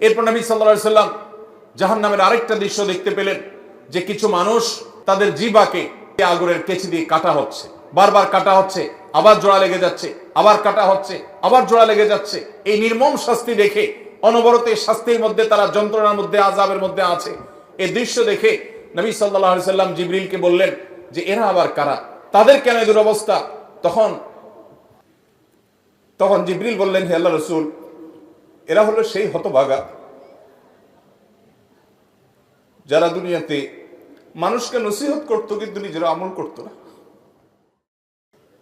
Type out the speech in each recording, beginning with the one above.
এরপর নবী সাল্লাল্লাহু আলাইহি সাল্লাম জাহান্নামের আরেকটা দৃশ্য দেখতে পেলেন যে কিছু মানুষ তাদের জিহ্বাকে আগুনের কেচি দিয়ে কাটা হচ্ছে, বারবার কাটা হচ্ছে, আবার জোড়া লেগে যাচ্ছে, আবার কাটা হচ্ছে, আবার জোড়া লেগে যাচ্ছে। এই নির্মম শাস্তি দেখে, অনবরত এই শাস্তির মধ্যে তারা যন্ত্রণার মধ্যে, আযাবের মধ্যে আছে, এই দৃশ্য দেখে নবী সাল্লাল্লাহু আলাইহি সাল্লাম জিবরিলকে বললেন যে এরা আবার কারা, তাদের কেন এই দুরবস্থা? তখন জিবরিল বললেন, হে আল্লাহর রাসূল, এরা হলো সেই হতভাগা যারা দুনিয়াতে মানুষকে নসিহত করতো কিন্তু নিজেরা আমল করতো না।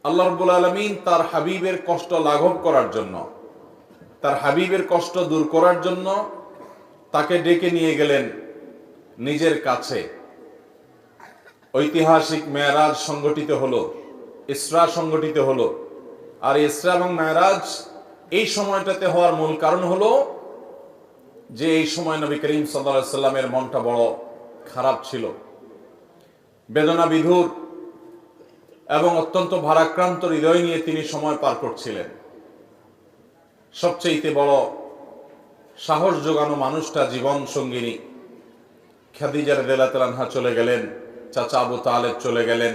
আল্লাহ রাব্বুল আলামিন তার হাবিবের কষ্ট লাঘব করার জন্য, তার হাবিবের কষ্ট দূর করার জন্য তাকে ডেকে নিয়ে গেলেন নিজের কাছে। ঐতিহাসিক মেরাজ সংগঠিত হলো, ইসরা সংগঠিত হলো। আর ইসরা এবং মেরাজ এই সময়টাতে হওয়ার মূল কারণ হলো যে এই সময় নবী করিম সাল্লাল্লাহু আলাইহি সাল্লামের মনটা বড় খারাপ ছিল, বেদনা বিধুর এবং অত্যন্ত ভারাক্রান্ত হৃদয় নিয়ে তিনি সময় পার করছিলেন। সবচেয়ে বড় সাহস যোগানো মানুষটা জীবন সঙ্গিনী খাদিজা রাদিয়াল্লাহু আনহা চলে গেলেন, চাচা আবু তালেব চলে গেলেন,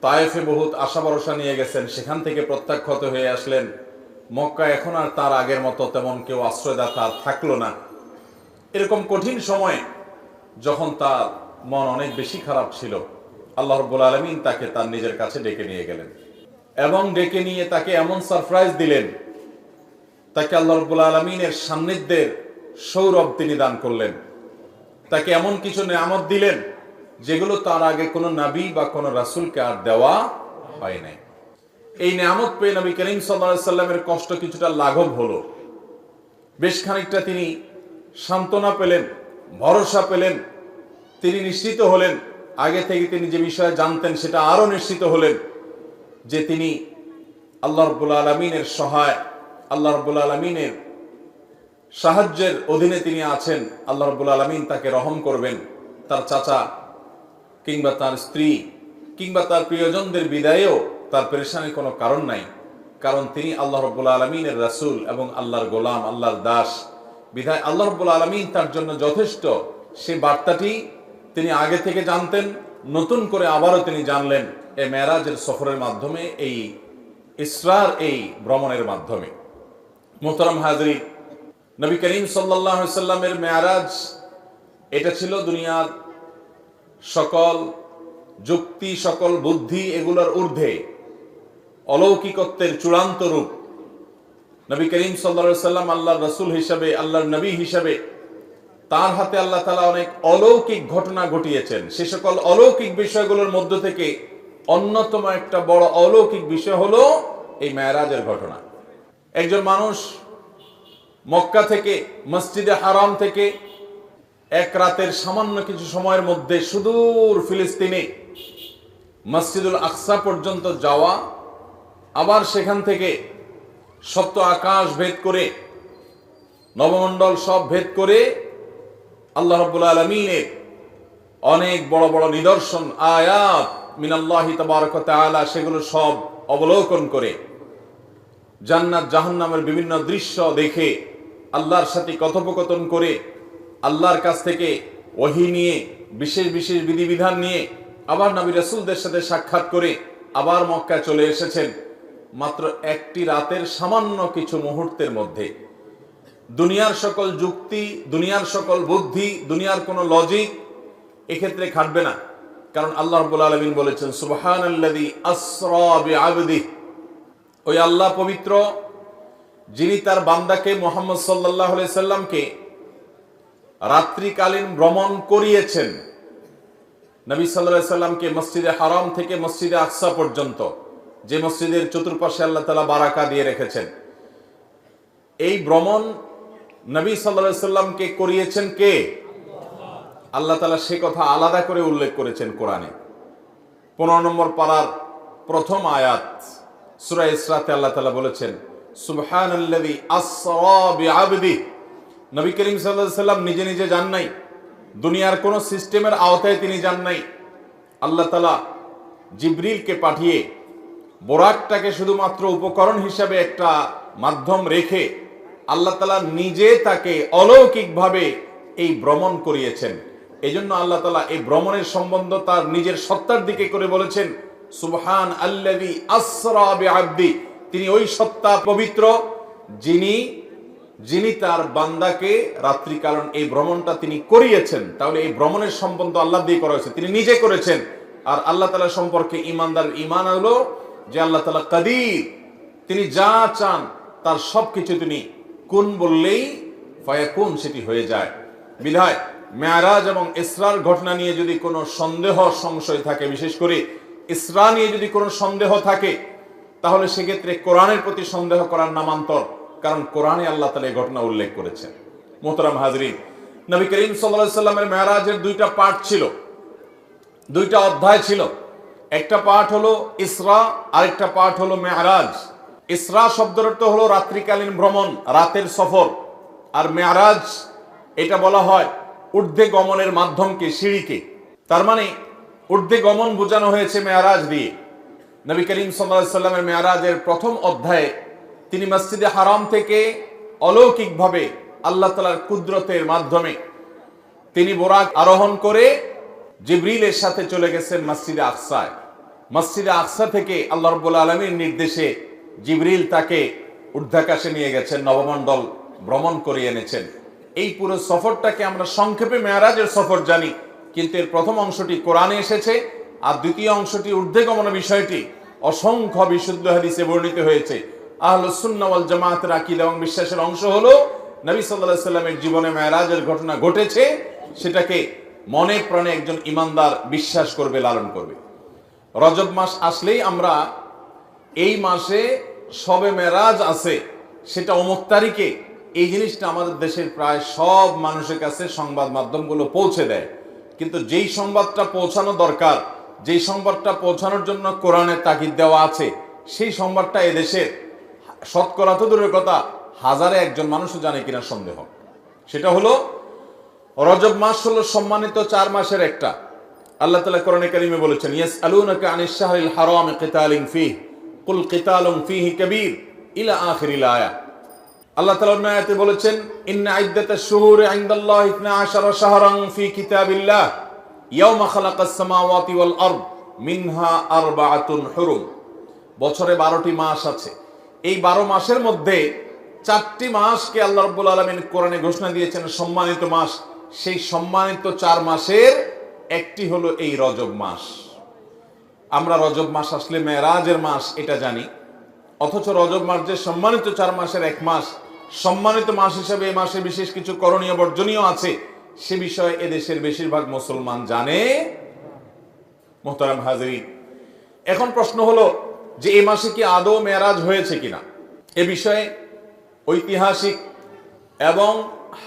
তায়েফে বহুত আশা ভরসা নিয়ে গেছেন, সেখান থেকে প্রত্যাখ্যাত হয়ে আসলেন। মক্কা এখন আর তার আগের মতো তেমন কেউ আশ্রয়দাতা থাকলো না। এরকম কঠিন সময়ে যখন তার মন অনেক বেশি খারাপ ছিল, আল্লাহ রাব্বুল আলামিন তাকে তার নিজের কাছে ডেকে নিয়ে গেলেন এবং ডেকে নিয়ে তাকে এমন সারপ্রাইজ দিলেন, তাকে আল্লাহ রাব্বুল আলামিনের সান্নিধ্যের সৌরভ তিনি দান করলেন। তাকে এমন কিছু নেয়ামত দিলেন যেগুলো তার আগে কোনো নবী বা কোনো রাসূলকে আর দেওয়া হয় নাই। এই নেয়ামত পেয়ে নবী করিম সাল্লাল্লাহু আলাইহি সাল্লামের কষ্ট কিছুটা লাঘব হলো। বেশ খানিকটা তিনি সান্ত্বনা পেলেন, ভরসা পেলেন, তিনি নিশ্চিত হলেন, আগে থেকে তিনি যে বিষয়ে জানতেন সেটা আরো নিশ্চিত হলেন যে তিনি আল্লাহ রাব্বুল আলামিনের সহায়, আল্লাহ রাব্বুল আলামিনের সাহায্যের অধীনে তিনি আছেন। আল্লাহ রাব্বুল আলামিন তাকে রহম করবেন, তার চাচা কিংবা তার স্ত্রী কিংবা তার প্রিয়জনদের বিদায়েও তার পেরেশানির কোনো কারণ নাই, কারণ তিনি আল্লাহ রাব্বুল আলামিনের রাসূল এবং আল্লাহর গোলাম, আল্লাহর দাস। বিধায় আল্লাহ রাব্বুল আলামিন তার জন্য যথেষ্ট। সেই বার্তাটি তিনি আগে থেকে জানতেন, নতুন করে আবারও তিনি জানলেন এই মেরাজের সফরের মাধ্যমে, এই ইসরার এই ভ্রমণের মাধ্যমে। মোহতারাম হাজরিন, নবী করিম সাল্লাল্লাহু আলাইহি সাল্লামের মেরাজ এটা ছিল দুনিয়ার সকল যুক্তি, সকল বুদ্ধি এগুলোর ঊর্ধ্বে অলৌকিকত্বের চূড়ান্ত রূপ। নবী করিম সাল্লাল্লাহু আলাইহি সাল্লাম আল্লাহর রাসূল হিসাবে, আল্লাহর নবী হিসাবে তার হাতে আল্লাহ তাআলা অনেক অলৌকিক ঘটনা ঘটিয়েছেন। সে সকল অলৌকিক বিষয়গুলোর মধ্য থেকে অন্যতম একটা বড় অলৌকিক বিষয় হলো এই মেরাজের ঘটনা। একজন মানুষ মক্কা থেকে, মসজিদে হারাম থেকে এক রাতের সামান্য কিছু সময়ের মধ্যে সুদূর ফিলিস্তিনে মসজিদুল আকসা পর্যন্ত যাওয়া, আবার সেখান থেকে সপ্ত আকাশ ভেদ করে, নবমণ্ডল সব ভেদ করে আল্লাহ রাব্বুল আলামিনের অনেক বড় বড় নিদর্শন, আয়াত মিনাল্লাহি তাবারাক ওয়া তাআলা, সেগুলো সব অবলোকন করে, জান্নাত জাহান্নামের বিভিন্ন দৃশ্য দেখে, আল্লাহর সাথে কথোপকথন করে, আল্লাহর কাছ থেকে ওহী নিয়ে, বিশেষ বিশেষ বিধিবিধান নিয়ে, আবার নবী রাসূলদের সাথে সাক্ষাৎ করে আবার মক্কায় চলে এসেছেন মাত্র একটি রাতের সামান্য কিছু মুহূর্তের মধ্যে। দুনিয়ার সকল যুক্তি, দুনিয়ার সকল বুদ্ধি, দুনিয়ার কোনো লজিক এক্ষেত্রে খাটবে না, কারণ আল্লাহ রাব্বুল আলামিন বলেছেন সুবহানাল্লাযী আসরা বিআবদিহি, ওই আল্লাহ পবিত্র যিনি তার বান্দাকে মুহাম্মদ সাল্লাল্লাহু আলাইহি সাল্লামকে রাত্রিকালীন ভ্রমণ করিয়েছেন। নবী সাল্লাল্লাহু আলাইহি সাল্লামকে মসজিদে হারাম থেকে মসজিদে আকসা পর্যন্ত, যে মসজিদের চতুর্পাশে আল্লাহ তাআলা বারাকা দিয়ে রেখেছেন, এই ভ্রমণ নবী সাল্লাল্লাহু আলাইহি সাল্লামকে করিয়েছেন কে? আল্লাহ তাআলা সে কথা আলাদা করে উল্লেখ করেছেন কোরআনে। 15 নম্বর পারার প্রথম আয়াত সূরা ইসরাতে আল্লাহ তাআলা বলেছেন সুবহানাল্লাযী আসরা বিআবদিহি। নবী করিম সাল্লাল্লাহু আলাইহি সাল্লাম নিজে নিজে যান নাই, দুনিয়ার কোন সিস্টেমের আওতায় তিনি যান নাই। আল্লাহ তাআলা জিবরিলকে পাঠিয়ে বোরাকটাকে শুধুমাত্র উপকরণ হিসাবে একটা মাধ্যম রেখে আল্লাহ তাআলা নিজে তাকে অলৌকিকভাবে এই ভ্রমণ করিয়েছেন। এই জন্য আল্লাহ তাআলা এই ভ্রমণের সম্বন্ধ তার নিজের সত্তার দিকে করে বলেছেন, সুবহান আল্লাযী আসরা বিআবদি, তিনি ওই সত্তা পবিত্র যিনি তার বান্দাকে রাত্রিকালীন এই ভ্রমণটা তিনি করিয়েছেন। তাহলে এই ভ্রমণের সম্বন্ধ আল্লাহ দিয়ে করা হয়েছে, তিনি নিজে করেছেন। আর আল্লাহ তাআলা সম্পর্কে ঈমানদার ঈমান হলো যে আল্লাহ তাআলা কাদির, তিনি যা চান তার সবকিছু তিনি কুন বললেই ফায়াকুন, সেটি হয়ে যায়। বিধায় মেরাজ এবং ইসরার ঘটনা নিয়ে যদি কোনো সন্দেহ সংশয় থাকে, বিশেষ করে ইসরা নিয়ে যদি কোনো সন্দেহ থাকে, তাহলে সেক্ষেত্রে কোরআনের প্রতি সন্দেহ করার নামান্তর, কারণ কোরআনে আল্লাহ তাআলা এই ঘটনা উল্লেখ করেছেন। মোহতারাম হাজরিন, নবী করিম সাল্লাল্লাহু আলাইহি সাল্লামের মেরাজের দুইটা পার্ট ছিল, দুইটা অধ্যায় ছিল। একটা পার্ট হলো ইসরা, আরেকটা পার্ট হলো মেরাজ। ইসরা শব্দের অর্থ হলো রাত্রিকালীন ভ্রমণ, রাতের সফর। আর মেরাজ এটা বলা হয় ঊর্ধ্বে গমনের মাধ্যমকে, সিঁড়িকে। তার মানে ঊর্ধ্বে গমন বোঝানো হয়েছে মেরাজ দিয়ে। নবী করিম সাল্লাল্লাহু আলাইহি সাল্লামের মেরাজের প্রথম অধ্যায়ে তিনি মসজিদে হারাম থেকে অলৌকিকভাবে আল্লাহ তাআলার কুদরতের মাধ্যমে তিনি বোরাক আরোহণ করে জিবরিলের সাথে চলে গেছেন মসজিদে আকসায়। মসজিদে আকসা থেকে আল্লাহ রাব্বুল আলামিনের নির্দেশে জিবরিল তাকে ঊর্ধ্বাকাশে নিয়ে গেছেন, নবমণ্ডল ভ্রমণ করে এনেছেন। এই পুরো সফরটাকে আমরা সংক্ষেপে মেরাজের সফর জানি, কিন্তু এর প্রথম অংশটি কোরআনে এসেছে, আর দ্বিতীয় অংশটি ঊর্ধ্বে গমন বিষয়টি অসংখ্য বিশুদ্ধ হাদিসে বর্ণিত হয়েছে। আহলুস সুন্নাহ ওয়াল জামাতের আকীদা এবং বিশ্বাসের অংশ হলো নবী সাল্লাল্লাহু আলাইহি সাল্লামের জীবনে মেরাজের ঘটনা ঘটেছে, সেটাকে মনে প্রাণে একজন ঈমানদার বিশ্বাস করবে, লালন করবে। রজব মাস আসলেই আমরা এই মাসে শবে মেরাজ আছে, সেটা অমুক তারিখে, এই জিনিসটা আমাদের দেশের প্রায় সব মানুষের কাছে সংবাদ মাধ্যমগুলো পৌঁছে দেয়। কিন্তু যেই সংবাদটা পৌঁছানো দরকার, যেই সংবাদটা পৌঁছানোর জন্য কোরআনে তাগিদ দেওয়া আছে, সেই সংবাদটা এদেশের শতকরা তো দূরের কথা, হাজারে একজন মানুষও জানে কিনা সন্দেহ। সেটা হলো রজব মাস হলো সম্মানিত 4 মাসের একটা। আল্লাহ তাআলা কোরআনে কারীমে বলেছেন, ইয়াসআলুনাকা আনিশ শাহরিল হারাম কিতালিন ফীহি কুল কিতালুন ফীহি কাবীর ইলা আখিরিল আয়া। আল্লাহ তাআলা অন্য আয়াতে বলেছেন, ইন্না ইদ্দাতাশ শুহুরি ইনদাল্লাহি 12 শাহরান ফী কিতাবিল্লাহ ইয়াওমা খালাকাস সামাওয়াতি ওয়াল আরদ মিনহা আরবাআতুন হুরুম। বছরে 12টি মাস আছে। এই 12 মাসের মধ্যে 4টি মাসকে আল্লাহ রাব্বুল আলামিন কোরআনে ঘোষণা দিয়েছেন সম্মানিত মাস। সেই সম্মানিত 4 মাসের একটি হলো এই রজব মাস। আমরা রজব মাস আসলে মেরাজের মাস এটা জানি, অথচ রজব মাস যে সম্মানিত 4 মাসের এক মাস, সম্মানিত মাস হিসেবে এই মাসে বিশেষ কিছু করণীয় বর্জনীয় আছে, সে বিষয়ে এদেশের বেশিরভাগ মুসলমান জানে। মুহতারাম হাজিরিন, এখন প্রশ্ন হলো যে এই মাসে কি আদৌ মেরাজ হয়েছে কিনা। এ বিষয়ে ঐতিহাসিক এবং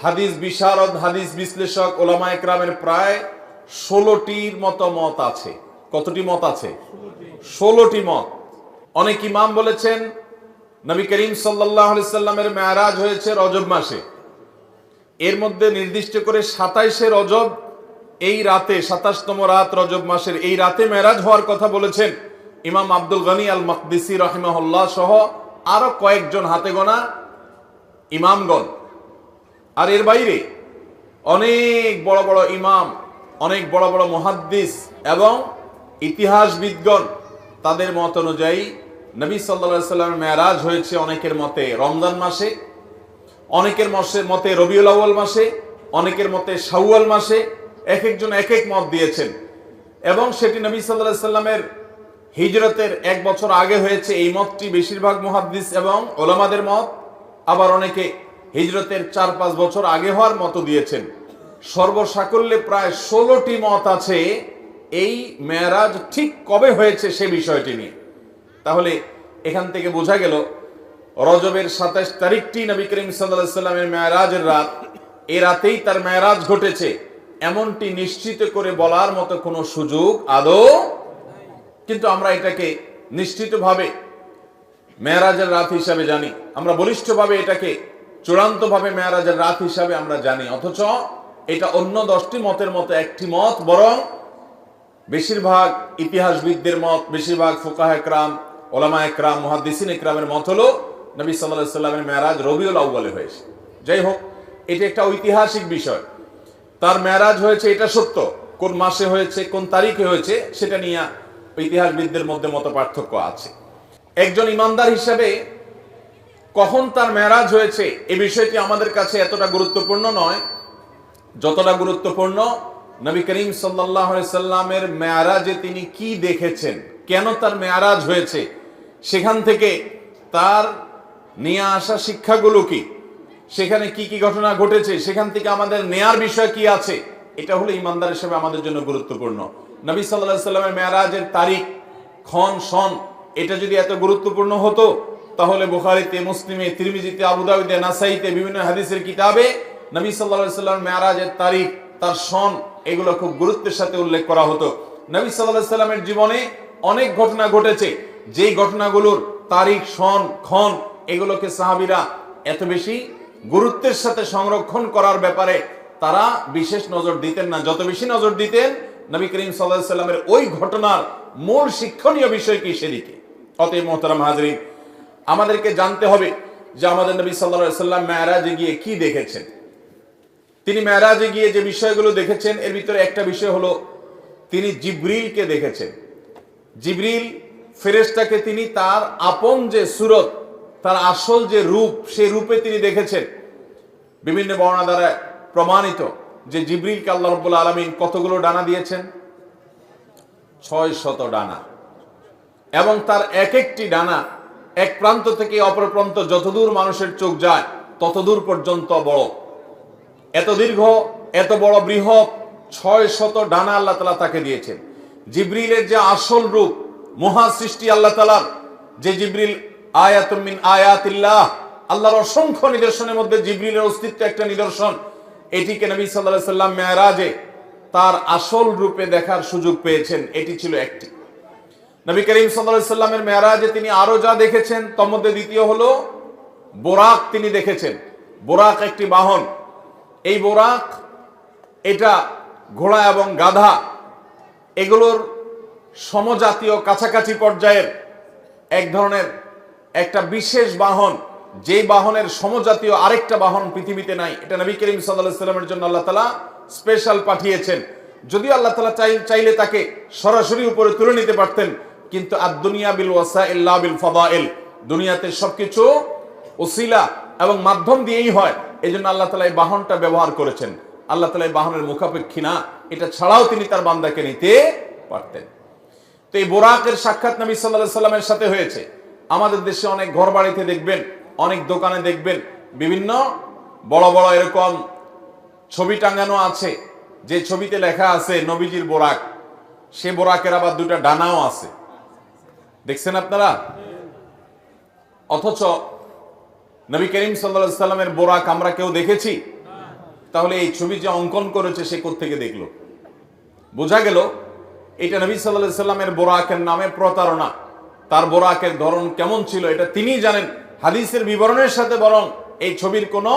হাদিস বিশারদ, হাদিস বিশ্লেষক, ওলামায়ে কেরামের প্রায় 16টির মতো মত আছে। কতটি মত আছে? 16টি মত। অনেক ইমাম বলেছেন নবী করিম সাল্লাল্লাহু আলাইহি সাল্লামের মেরাজ হয়েছে রজব মাসে। এর মধ্যে নির্দিষ্ট করে 27শে রজব, এই রাতে 27তম রাত রজব মাসের এই রাতে মেরাজ হওয়ার কথা বলেছেন ইমাম আব্দুল গনি আল মাকদিসি রাহিমাহুল্লাহ সহ আরো কয়েকজন হাতে গোনা ইমামগণ। আর এর বাইরে অনেক বড় বড় ইমাম, অনেক বড় বড় মুহাদ্দিস এবং ইতিহাসবিদগণ, তাদের মত অনুযায়ী নবী সাল্লাল্লাহু আলাইহি সাল্লামের মেরাজ হয়েছে অনেকের মতে রমজান মাসে, অনেকের মতে রবিউল আউয়াল মাসে, অনেকের মতে শাওয়াল মাসে। এক একজন এক এক মত দিয়েছেন এবং সেটি নবী সাল্লাল্লাহু আলাইহি সাল্লামের হিজরতের 1 বছর আগে হয়েছে, এই মতটি বেশিরভাগ মুহাদ্দিস এবং ওলামাদের মত। আবার অনেকে হিজরতের 4-5 বছর আগে হওয়ার মত দিয়েছেন। সর্বসাকল্যে প্রায় 16টি মত আছে এই মেরাজ ঠিক কবে হয়েছে সে বিষয়টি নিয়ে। তাহলে এখান থেকে বোঝা গেল রজবের 27 তারিখটি নবী করিম সাল্লাল্লাহু আলাইহি সাল্লামের মেরাজের রাত, এই রাতেই তার মেরাজ ঘটেছে এমনটি নিশ্চিত করে বলার মতো কোনো সুযোগ আদৌ। কিন্তু আমরা এটাকে নিশ্চিতভাবে মেরাজের রাত হিসাবে জানি, আমরা বলিষ্ঠভাবে এটাকে চূড়ান্তভাবে মেরাজের রাত হিসাবে আমরা জানি, অথচ এটা অন্য 10টি মতের মতো একটি মত। বরং বেশিরভাগ ইতিহাসবিদদের মত, বেশিরভাগ ফুকাহা একরাম, ওলামা একরাম, মুহাদ্দিসিন একরামের মত হলো নবী সাল্লাল্লাহু আলাইহি সাল্লামের মেরাজ রবিউল আউয়ালে হয়েছে। যাই হোক, এটা একটা ঐতিহাসিক বিষয়। তার মেরাজ হয়েছে এটা সত্য, কোন মাসে হয়েছে, কোন তারিখে হয়েছে, সেটা নিয়ে ইতিহাসবিদদের মধ্যে মত পার্থক্য আছে। একজন ইমানদার হিসেবে কখন তার মেরাজ হয়েছে এই বিষয়টি আমাদের কাছে এতটা গুরুত্বপূর্ণ নয় যতটা গুরুত্বপূর্ণ নবী করিম সাল্লাল্লাহু আলাইহি সাল্লামের মেরাজে তিনি কি দেখেছেন, কেন তার মেরাজ হয়েছে, সেখান থেকে তার নিয়ে আসা শিক্ষাগুলো কি, সেখানে কি কি ঘটনা ঘটেছে, সেখান থেকে আমাদের নেয়ার বিষয় কি আছে, এটা হলো ইমানদার হিসেবে আমাদের জন্য গুরুত্বপূর্ণ। নবী সাল্লাল্লাহু আলাইহি সাল্লামের মেরাজের তারিখ, ক্ষণ, সন এটা যদি এত গুরুত্বপূর্ণ হতো তাহলে বুখারীতে, মুসলিমে, তিরমিজিতে, আবু দাউদে, নাসাইতে বিভিন্ন হাদিসের কিতাবে নবী সাল্লাল্লাহু আলাইহি সাল্লামের মেরাজের তারিখ, তার সন এগুলো খুব গুরুত্বের সাথে উল্লেখ করা হতো। নবী সাল্লাল্লাহু আলাইহি সাল্লামের জীবনে অনেক ঘটনা ঘটেছে, যেই ঘটনাগুলোর তারিখ, সন, ক্ষণ এগুলোকে সাহাবীরা এত বেশি গুরুত্বের সাথে সংরক্ষণ করার ব্যাপারে তারা বিশেষ নজর দিতেন না। যত বেশি নজর দিতেন নবী করিম সাল্লাল্লাহু আলাইহি সাল্লামের ওই ঘটনার মূল শিক্ষণীয় বিষয় কি সেদিকে। অতএব মোহতারাম হাজরিন, আমাদেরকে জানতে হবে যে আমাদের নবী সাল্লাল্লাহু আলাইহি সাল্লাম মেরাজে গিয়ে কি দেখেছেন। তিনি মেরাজে গিয়ে যে বিষয়গুলো দেখেছেন এর ভিতরে একটা বিষয় হলো তিনি জিবরিলকে দেখেছেন। জিবরিল ফেরেশতাকে তিনি তার আপন যে সুরত, তার আসল যে রূপ, সেই রূপে তিনি দেখেছেন। বিভিন্ন বর্ণনা দ্বারা প্রমাণিত যে জিবরিলকে আল্লাহ রাব্বুল আলামিন কতগুলো ডানা দিয়েছেন? 600 ডানা, এবং তার এক একটি ডানা এক প্রান্ত থেকে অপর প্রান্ত যতদূর মানুষের চোখ যায় ততদূর পর্যন্ত বড়। এত দীর্ঘ, এত বড় বৃহৎ 600 ডানা আল্লাহ তাআলা তাকে দিয়েছেন। জিবরিলের যে আসল রূপ, মহা সৃষ্টি আল্লাহ তাআলার, যে জিবরিল আয়াতুম মিন আয়াতিল্লাহ, আল্লাহর অসংখ্য নিদর্শনের মধ্যে জিবরিলের অস্তিত্ব একটা নিদর্শন। এটিকে নবী সাল্লাল্লাহু আলাইহি সাল্লাম মেরাজে তার আসল রূপে দেখার সুযোগ পেয়েছেন, এটি ছিল একটি। নবী করিম সাল্লাল্লাহু আলাইহি সাল্লামের মেরাজে তিনি আরো যা দেখেছেন তার মধ্যে দ্বিতীয় হলো বোরাক তিনি দেখেছেন। বোরাক একটি বাহন। এই বোরাক এটা ঘোড়া এবং গাধা এগুলোর সমজাতীয় কাছাকাছি পর্যায়ের এক ধরনের একটা বিশেষ বাহন, যে বাহনের সমজাতীয় আরেকটা বাহন পৃথিবীতে নাই। এটা নবী করিম সাল্লাল্লাহু আলাইহি সাল্লামের জন্য আল্লাহ তাআলা স্পেশাল পাঠিয়েছেন। যদি আল্লাহ তাআলা চাইলে তাকে সরাসরি উপরে তুলে নিতে পারতেন, কিন্তু আদ-দুনিয়া বিল ওয়াসাইল লা বিল ফাদাইল, দুনিয়াতে সবকিছু ওসিলা এবং মাধ্যম দিয়েই হয়। এইজন্য আল্লাহ তাআলা এই বাহনটা ব্যবহার করেছেন। আল্লাহ তাআলা এই বাহনের মুখাপেক্ষী না, এটা ছাড়াও তিনি তার বান্দাকে নিতে পারতেন। তো এই বোরাকের সাক্ষাৎ নবী সাল্লাল্লাহু আলাইহি সাল্লামের সাথে হয়েছে। আমাদের দেশে অনেক ঘর বাড়িতে দেখবেন, অনেক দোকানে দেখবেন বিভিন্ন বড় বড় এরকম ছবি টাঙানো আছে, যে ছবিতে লেখা আছে নবীজির বোরাক। সে বোরাকের আবার দুটা ডানাও আছে, দেখছেন আপনারা? অথচ নবী করিম সাল্লাল্লাহু আলাইহি সাল্লামের বোরাক আমরা কেউ দেখেছি? তাহলে এই ছবি যে অঙ্কন করেছে সে কোত্থেকে দেখলো? বোঝা গেল এটা নবী সাল্লাল্লাহু আলাইহি সাল্লামের বোরাকের নামে প্রতারণা। তার বোরাকের ধরন কেমন ছিল এটা তিনিই জানেন। হাদিসের বিবরণের সাথে বরং এই ছবির কোনো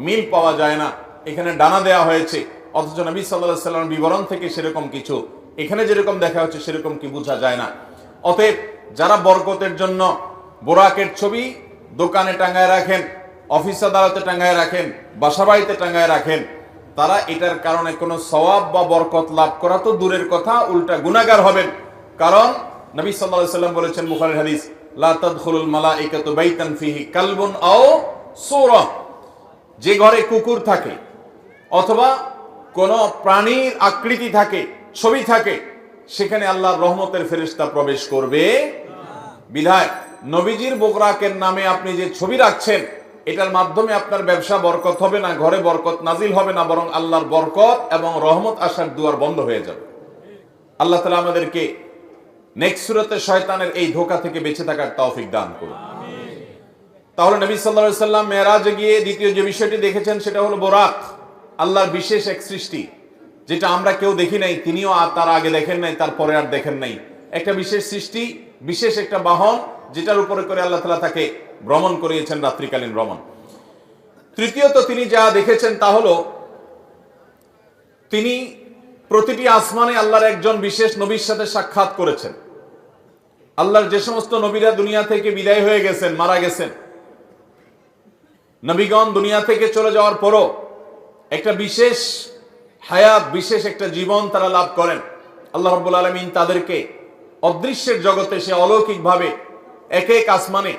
মিল পাওয়া যায় না। এখানে ডানা দেয়া হয়েছে, অথচ নবী সাল্লাল্লাহু আলাইহি সাল্লামের বিবরণ থেকে সেরকম কিছু, এখানে যেরকম দেখা হচ্ছে সেরকম কি বোঝা যায় না। অতএব যারা বরকতের জন্য বোরাকের ছবি দোকানে টাঙায় রাখেন, অফিস আদালতে টাঙায় রাখেন, বাসাবাড়িতে টাঙায় রাখেন, তারা এটার কারণে কোনো সওয়াব বা বরকত লাভ করা তো দূরের কথা, উল্টা গুনাহগার হবেন। কারণ নবী সাল্লাল্লাহু আলাইহি সাল্লাম বলেছেন বুখারীর হাদিস, লা তাদখুলুল মালাইকাতু বাইতান ফিহি কালবুন আও সূরা, যে ঘরে কুকুর থাকে অথবা কোন প্রাণীর আকৃতি থাকে, ছবি থাকে, সেখানে আল্লাহর রহমতের ফেরেশতা প্রবেশ করবে। বিধায় নবীজির বোরাকের নামে আপনি যে ছবি রাখছেন এটার মাধ্যমে আপনার ব্যবসা বরকত হবে না, ঘরে বরকত নাজিল হবে না, বরং আল্লাহর বরকত এবং রহমত আসার দুয়ার বন্ধ হয়ে যাবে। আল্লাহ তাআলা আমাদেরকে নেক্সট সূরাতে শয়তানের এই ধোঁকা থেকে বেঁচে থাকার তৌফিক দান করুন। তাহলে নবী সাল্লাল্লাহু আলাইহি সাল্লাম মেরাজে গিয়ে দ্বিতীয় যে বিষয়টি দেখেছেন সেটা হলো বোরাক, আল্লাহর বিশেষ এক সৃষ্টি, যেটা আমরা কেউ দেখি নাই, তিনিও আর তার আগে দেখেন নাই, তারপরে আর দেখেন নাই। একটা বিশেষ সৃষ্টি, বিশেষ একটা বাহন, যেটার উপরে করে আল্লাহ তাআলা তাকে ভ্রমণ করিয়েছেন, রাত্রিকালীন ভ্রমণ। তৃতীয়ত তিনি যা দেখেছেন তা হলো তিনি প্রতিটি আসমানে আল্লাহর একজন বিশেষ নবীর সাথে সাক্ষাৎ করেছেন। আল্লাহর যে সমস্ত নবীরা দুনিয়া থেকে বিদায় হয়ে গেছেন, মারা গেছেন, নবীগণ দুনিয়া থেকে চলে যাওয়ার পরও একটা বিশেষ হায়াত, বিশেষ একটা জীবন তারা লাভ করেন। আল্লাহ রাব্বুল আলামিন তাদেরকে অদৃশ্যের জগতে সে অলৌকিকভাবে এক এক আসমানে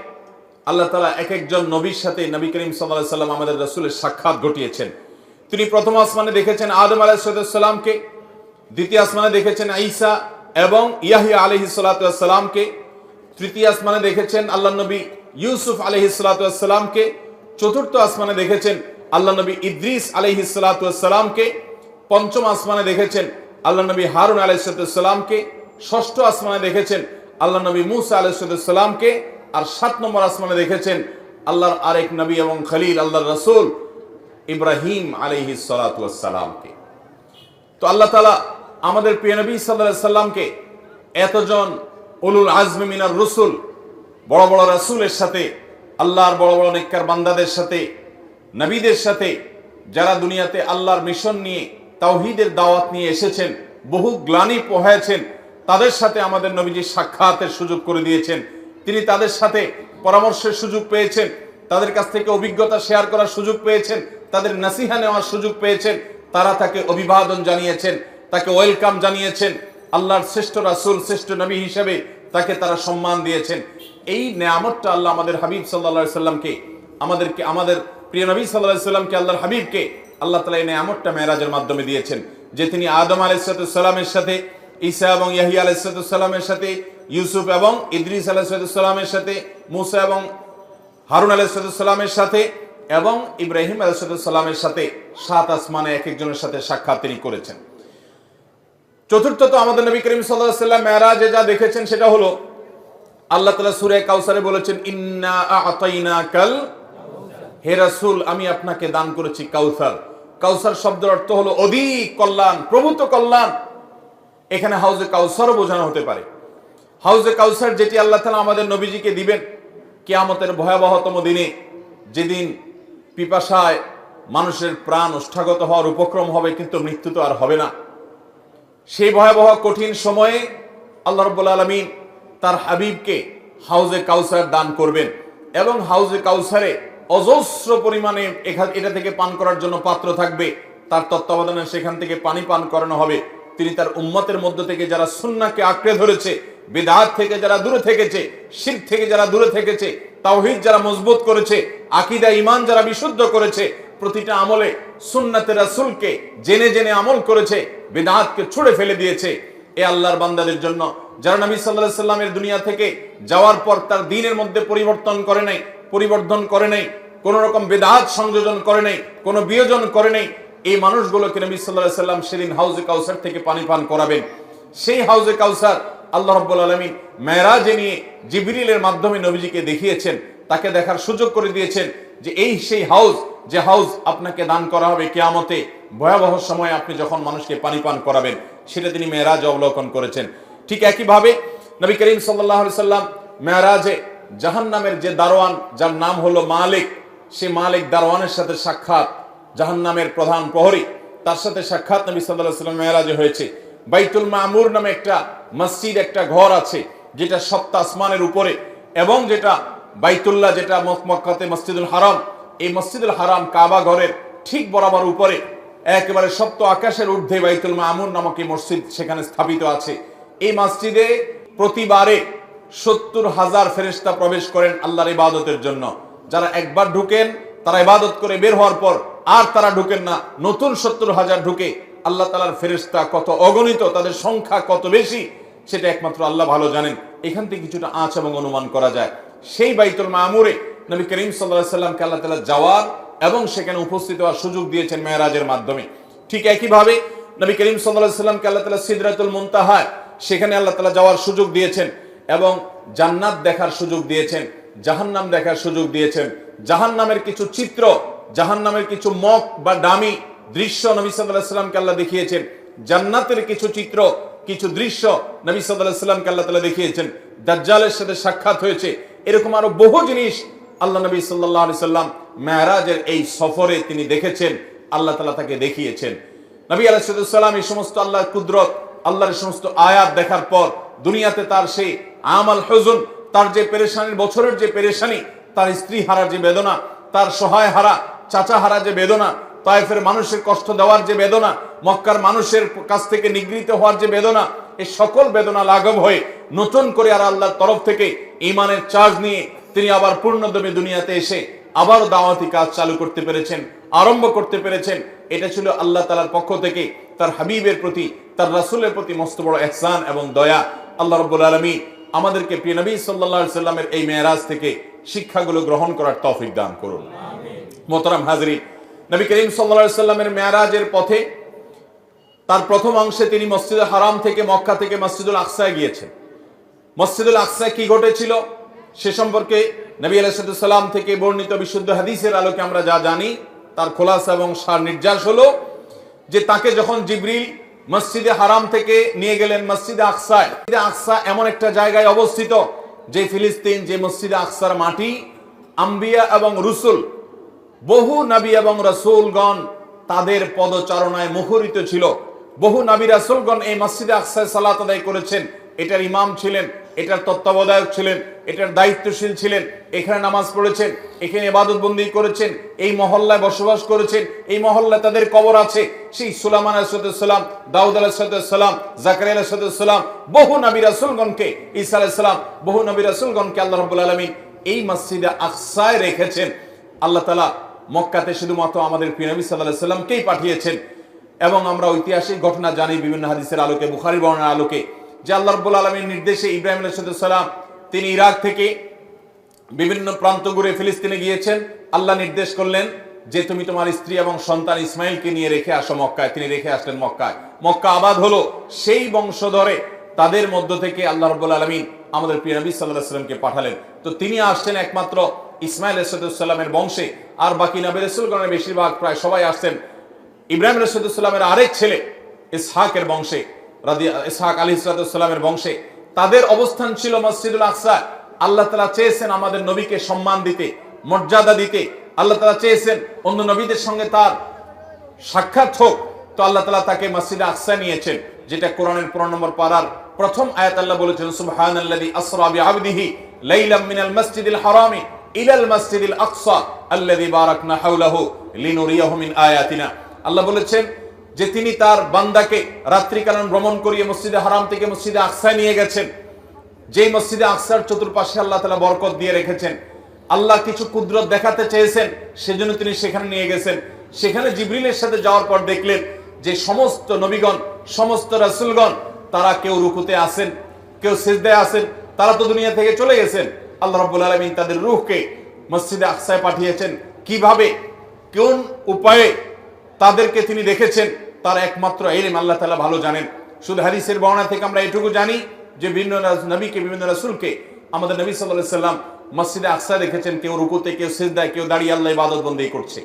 আল্লাহ তাআলা এক একজন নবীর সাথে নবী করিম সাল্লাল্লাহু আলাইহি সাল্লাম আমাদের রাসূলের সাক্ষাৎ ঘটিয়েছেন। তিনি প্রথম আসমানে দেখেছেন আদম আলাইহিস সালামকে, দ্বিতীয় আসমানে দেখেছেন ঈসা এবং ইয়াহইয়া আলাইহিস সালামকে, তৃতীয় আসমানে দেখেছেন আল্লাহ নবী ইউসুফ আলাইহিস সালামকে, চতুর্থ আসমানে দেখেছেন আল্লাহ নবী ইদ্রিস আলাইহিস সালামকে, পঞ্চম আসমানে দেখেছেন আল্লাহ নবী হারুন আলাইহিস সালামকে, ষষ্ঠ আসমানে দেখেছেন আল্লাহ নবী মুসা আলাইহিস সালামকে, আর ৭ নম্বর আসমানে দেখেছেন আল্লাহর আরেক নবী এবং খলিল আল্লাহর রাসূল ইব্রাহিম আলাইহিস সালামকে। তো আল্লাহ তাআলা আমাদের প্রিয় নবী সাল্লাল্লাহু আলাইহি সাল্লামকে এতজন উলুল আজমি মিনার রসুল, বড় বড় রাসূলের সাথে, আল্লাহর বড় বড় নেককার বান্দাদের সাথে, নবীদের সাথে, যারা দুনিয়াতে আল্লাহর মিশন নিয়ে তাওহীদের দাওয়াত নিয়ে এসেছেন, বহু গ্লানি পোহায়েছেন, তাদের সাথে আমাদের নবীজি সাক্ষাতের সুযোগ করে দিয়েছেন। তিনি তাদের সাথে পরামর্শের সুযোগ পেয়েছেন, তাদের কাছ থেকে অভিজ্ঞতা শেয়ার করার সুযোগ পেয়েছেন, তাদের নসিহা নেওয়ার সুযোগ পেয়েছেন। তারা তাকে অভিবাদন জানিয়েছেন, তাকে ওয়েলকাম জানিয়েছেন, আল্লাহর শ্রেষ্ঠ রাসূল, শ্রেষ্ঠ নবী হিসেবে তাকে তারা সম্মান দিয়েছেন। এই নেয়ামতটা আল্লাহ আমাদের হাবিব সাল্লাল্লাহু আলাইহি সাল্লামকে, আমাদের প্রিয় নবী সাল্লাল্লাহু আলাইহি সাল্লামকে, আল্লাহর হাবিবকে আল্লাহ তাআলা এই নেয়ামতটা মেরাজের মাধ্যমে দিয়েছেন, যে তিনি আদম আলাইহিস সালামের সাথে, ঈসা এবং ইয়াহইয়া আলাইহিস সালামের সাথে, ইউসুফ এবং ইদ্রিস আলাইহিস সালামের সাথে, মুসা এবং হারুন আলাইহিস সালামের সাথে এবং ইব্রাহিম আলাইহিস সালামের সাথে ৭ আসমানে এক একজনের সাথে সাক্ষাৎ তিনি করেছেন। চতুর্থত আমাদের নবী করিম সাল্লাল্লাহু আলাইহি সাল্লাম মেরাজে যা দেখেছেন সেটা হলো আল্লাহ তাআলা সূরা কাউসারে বলেছেন, ইন্না আ'তাইনাকাল, হে রাসূল আমি আপনাকে দান করেছি কাউসার। কাউসার শব্দের অর্থ হলো অধিক কল্যাণ, প্রভূত কল্যাণ। এখানে হাউজে কাউসারও বোঝানো হতে পারে। হাউজে কাউসার যেটি আল্লাহ তাআলা আমাদের নবীজিকে দিবেন কিয়ামতের ভয়াবহতম দিনে, যেদিন পিপাসায় মানুষের প্রাণ ওষ্ঠাগত হওয়ার উপক্রম হবে, কিন্তু মৃত্যু তো আর হবে না। সেই ভয়াবহ কঠিন সময়ে আল্লাহ রাব্বুল আলামিন তার হাবিবকে হাউজে কাউসার দান করবেন এবং হাউজে কাউসারে অজস্র পরিমাণে এটা থেকে পান করার জন্য পাত্র থাকবে। তার তত্ত্বাবধানে সেখান থেকে পানি পান করানো হবে। তিনি তার উম্মতের মধ্য থেকে যারা সুন্নাহকে আঁকড়ে ধরেছে, বিদআত থেকে যারা দূরে থেকেছে, শিরক থেকে যারা দূরে থেকেছে, তাওহীদ যারা মজবুত করেছে, আকীদা ঈমান যারা বিশুদ্ধ করেছে, প্রতিটা আমলে সুন্নাতে রাসূলকে জেনে জেনে আমল করেছে, বিদআতকে ছুঁড়ে ফেলে দিয়েছে, এ আল্লাহর বান্দাদের জন্য যারা নবী সাল্লাল্লাহু আলাইহি সাল্লামের দুনিয়া থেকে যাওয়ার পর তার দ্বীনের মধ্যে পরিবর্তন করে নাই, কোন রকম বিদআত সংযোজন করে নাই, কোন বিয়োজন করে নাই, এই মানুষগুলোকে নবী সাল্লাল্লাহু আলাইহি সাল্লাম সেদিন হাউজে কাউসার থেকে পানি পান করাবেন। সেই হাউজে কাউসার আল্লাহ রাব্বুল আলামিন মেরাজে নিয়ে জিবরিলের মাধ্যমে নবীজিকে দেখিয়েছেন, তাকে দেখার সুযোগ করে দিয়েছেন যে এই সেই হাউজ, যে হাউজ আপনাকে দান করা হবে কিয়ামতে ভয়াবহ সময়ে আপনি যখন মানুষকে পানি পান করাবেন, সেটা তিনি মেরাজে অবলোকন করেছেন। ঠিক একইভাবে নবী করিম সাল্লাল্লাহু আলাইহি সাল্লাম মেরাজে জাহান্নামের যে দারোয়ান, যার নাম হলো মালিক, সে মালিক দারোয়ানের সাথে সাক্ষাৎ, জাহান্নামের প্রধান প্রহরী, তার সাথে সাক্ষাৎ নবী সাল্লাল্লাহু আলাইহি সাল্লাম মেরাজে হয়েছে। বাইতুল মামুর নামে একটা মসজিদ, একটা ঘর আছে যেটা ৭ আসমানের উপরে, এবং যেটা বাইতুল্লাহ, যেটা মক্কাতে মসজিদুল হারাম, এই মসজিদুল হারাম কাবা ঘরের ঠিক বরাবর উপরে একেবারে ৭ আকাশের ঊর্ধ্বে বাইতুল মামুর নামক এই মসজিদ সেখানে স্থাপিত আছে। এই মসজিদে প্রতিবারে ৭০,০০০ ফেরেশতা প্রবেশ করেন আল্লাহর ইবাদতের জন্য। যারা একবার ঢুকেন তারা ইবাদত করে বের হওয়ার পর আর তারা ঢুকেন না, নতুন ৭০,০০০ ঢুকে। আল্লাহ তাআলার ফেরেশতা কত অগণিত, তাদের সংখ্যা কত বেশি, সেটা একমাত্র আল্লাহ ভালো জানেন। এখান থেকে কিছুটা আঁচ এবং অনুমান করা যায়। সেই বাইতুল মামুরে নবী করিম সাল্লাল্লাহু আলাইহি সাল্লামকে আল্লাহ তাআলা যাওয়ার এবং সেখানে উপস্থিত হওয়ার সুযোগ দিয়েছেন মেরাজের মাধ্যমে। ঠিক একইভাবে নবী করিম সাল্লাল্লাহু আলাইহি সাল্লামকে আল্লাহ তাআলা সিদরাতুল মুনতাহা, সেখানে আল্লাহ তাআলা যাওয়ার সুযোগ দিয়েছেন এবং জান্নাত দেখার সুযোগ দিয়েছেন, জাহান্নাম দেখার সুযোগ দিয়েছেন। জাহান্নামের কিছু চিত্র, জাহান্নামের কিছু মক বা ডামি দৃশ্য নবী সাল্লাল্লাহু আলাইহি সাল্লামকে আল্লাহ দেখিয়েছেন। জান্নাতের কিছু চিত্র, কিছু দৃশ্য নবী সাল্লাল্লাহু আলাইহি সাল্লামকে আল্লাহ তাআলা দেখিয়েছেন। দাজ্জালের সাথে সাক্ষাৎ হয়েছে। এরকম আরো বহু জিনিস আল্লাহ নবী সাল্লাল্লাহু আলাইহি সাল্লাম মেরাজের এই সফরে তিনি দেখেছেন, আল্লাহ তাআলা তাকে দেখিয়েছেন। নবী আলাইহিস সালাম এই সমস্ত আল্লাহর কুদরত, আল্লাহর সমস্ত আয়াত দেখার পর দুনিয়াতে তার সেই আমাল হুজুন, তার যে পেরেশানির বছরের যে পেরেশানি, তার স্ত্রী হারার যে বেদনা, তার সহায় হারা চাচা হারা যে বেদনা, তায়েফের মানুষের কষ্ট দেওয়ার যে বেদনা, মক্কার মানুষের কাছ থেকে নিগৃহীত হওয়ার যে বেদনা, এই সকল বেদনা লাঘব হয়ে নতুন করে আর আল্লাহর তরফ থেকে ঈমানের চার্জ নিয়ে তিনি আবার পূর্ণদমে দুনিয়াতে এসে আবার দাওয়াতি কাজ চালু করতে পেরেছেন, আরম্ভ করতে পেরেছেন। এটা ছিল আল্লাহ তাআলার পক্ষ থেকে তার হাবিবের প্রতি, তার রাসূলের প্রতি মস্ত বড় ইহসান এবং দয়া। আল্লাহ রাব্বুল আলামিন আমাদেরকে প্রিয় নবী সাল্লাল্লাহু আলাইহি সাল্লামের এই মেরাজ থেকে শিক্ষাগুলো গ্রহণ করার তৌফিক দান করুন। মোহতারাম হাজরিন, নবী করিম সাল্লাল্লাহু আলাইহি সাল্লামের মেরাজের পথে তার প্রথম অংশে তিনি মসজিদুল হারাম থেকে মক্কা থেকে মসজিদুল আকসায় গিয়েছেন। মসজিদুল আকসায় কি ঘটেছিল সে সম্পর্কে নবী আলাইহিস সালাম থেকে বর্ণিত বিশুদ্ধ হাদিসের আলোকে আমরা যা জানি তার খোলাসা এবং সার নির্যাস হলো যে তাকে যখন জিবরিল মসজিদে হারাম থেকে নিয়ে গেলেন মসজিদে আকসায়, আকসা এমন একটা জায়গায় অবস্থিত যে ফিলিস্তিন, যে মসজিদে আকসার মাটি আম্বিয়া এবং রসুল, বহু নবী এবং রাসূলগণ তাদের পদচারণায় মুখরিত ছিল। বহু নবী রাসূলগণ এই মসজিদে আকসায় সালাত আদায় করেছেন, এটার ইমাম ছিলেন, এটার তত্ত্বাবধায়ক ছিলেন, এটার দায়িত্বশীল ছিলেন, এখানে নামাজ পড়েছেন, এখানে ইবাদত বন্দি করেছেন, এই মহল্লায় বসবাস করেছেন, এই মহল্লায় তাদের কবর আছে। সেই সুলাইমান আলাইহিস সালাম, দাউদ আলাইহিস সালাম, জাকারিয়া আলাইহিস সালাম, বহু নবী রাসূলগণকে, ঈসা আলাইহিস সালাম, বহু নবী রাসূলগণকে আল্লাহ রাব্বুল আলামিন এই মসজিদে আকসায় রেখেছেন। আল্লাহ তাআলা মক্কাতে শুধুমাত্র আমাদের প্রিয় নবী সাল্লাল্লাহু আলাইহি সাল্লামকেই পাঠিয়েছেন। এবং আমরা ঐতিহাসিক ঘটনা জানি বিভিন্ন হাদিসের আলোকে, বুখারী বর্ণনার আলোকে, যে আল্লাহ রাব্বুল আলামিনের নির্দেশে ইব্রাহিম আলাইহিস সালাম তিনি ইরাক থেকে বিভিন্ন প্রান্ত ঘুরে ফিলিস্তিনে গিয়েছেন। আল্লাহ নির্দেশ করলেন যে তুমি তোমার স্ত্রী এবং সন্তান ইসমাইলকে নিয়ে রেখে আসো মক্কায়। তিনি রেখে আসলেন মক্কায়। মক্কা আবাদ হলো। সেই বংশধরে তাদের মধ্য থেকে আল্লাহ রাব্বুল আলামিন আমাদের প্রিয় নবী সাল্লাল্লাহু আলাইহি সাল্লামকে পাঠালেন। তো তিনি আসছেন একমাত্র ইসমাইল আলাইহিস সালামের বংশে, আর বাকি নবী রাসূলগণের বেশিরভাগ প্রায় সবাই আসছেন ইব্রাহিম আলাইহিস সালামের আরেক ছেলে ইসহাকের বংশে, ইসহাক আলাইহিস সালামের বংশে। তাদের অবস্থান ছিল মসজিদুল আকসা। আল্লাহ তাআলা চেয়েছেন আমাদের নবীকে সম্মান দিতে, মর্যাদা দিতে। আল্লাহ তাআলা চেয়েছেন অন্য নবীদের সঙ্গে তার সাক্ষাৎ হোক। তো আল্লাহ তাআলা তাকে মসজিদে আকসা নিয়েছেন, যেটা কোরআনের 15 নম্বর পারার প্রথম আয়াত। আল্লাহ বলেছেন সুবহানাল্লাযী আসরা বিআবদিহি লাইলাম মিনাল মাসজিদিল হারামি ইলাল মাসজিদিল আকসা আল্লাযী বারাকনা হাওলাহু লিনুরিয়াহু মিন আয়াতিনা। আল্লাহ বলেছেন যে তিনি তার বান্দাকে রাত্রিকালীন ভ্রমণ করিয়ে মসজিদে হারাম থেকে মসজিদে আকসায় নিয়ে গেছেন, যেই মসজিদে আকসার চতুর্পাশে আল্লাহ তাআলা বরকত দিয়ে রেখেছেন। আল্লাহ কিছু কুদরত দেখাতে চেয়েছেন, সেজন্য তিনি সেখানে নিয়ে গেছেন। সেখানে জিবরিলের সাথে যাওয়ার পর দেখলেন যে সমস্ত নবীগণ, সমস্ত রাসূলগণ তারা কেউ রুকুতে আছেন, কেউ সিজদায় আছেন, তারা তো দুনিয়া থেকে চলে গেছেন। আল্লাহ রাব্বুল আলামিন তাদের রূহকে মসজিদে আকসায় পাঠিয়েছেন। কিভাবে, কোন উপায়ে তাদেরকে তিনি রেখেছেন তার একমাত্র ইলম আল্লাহ তাআলা ভালো জানেন। শুধু হাদিসের বর্ণনা থেকে আমরা এটুকু জানি যে বিভিন্ন নবীকে, বিভিন্ন রাসূলকে আমাদের নবী সাল্লাল্লাহু আলাইহি সাল্লাম মসজিদে আকসায় রেখেছেন, কেউ রুকুতে, কেউ সিজদায়, কেউ দাঁড়িয়ে আল্লাহ ইবাদত বন্দেগী করছে।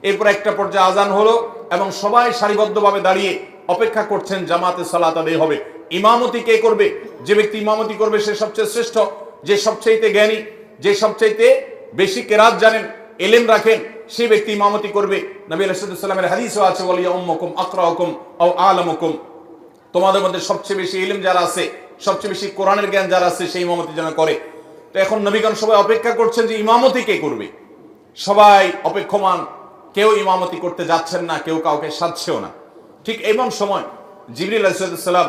এরপর একটা পর্যায়ে আজান হলো এবং সবাই সারিবদ্ধভাবে দাঁড়িয়ে অপেক্ষা করছেন জামাতে সালাত আদায় হবে। ইমামতি কে করবে? যে ব্যক্তি ইমামতি করবে সে সবচেয়ে শ্রেষ্ঠ, যে সবচেয়ে জ্ঞানী, যে সবচেয়ে বেশি কেরাত জানেন, ইলম রাখেন, সেই ব্যক্তি ইমামতি করবে। নবী আলাইহিস সালামের হাদিসও আছে, ওয়ালিয়া উম্মুকুম আকরাউকুম আও আলামুকুম, তোমাদের মধ্যে সবচেয়ে বেশি ইলম যারা আছে, সবচেয়ে বেশি কোরআনের জ্ঞান যারা আছে, সেই ইমামতি যেন করে। তো এখন নবীগণ সবাই অপেক্ষা করছেন যে ইমামতি কে করবে। সবাই অপেক্ষমান, কেউ ইমামতি করতে যাচ্ছেন না, কেউ কাউকে সাধছেও না। ঠিক এমন সময় জিবরিল আলাইহিস সালাম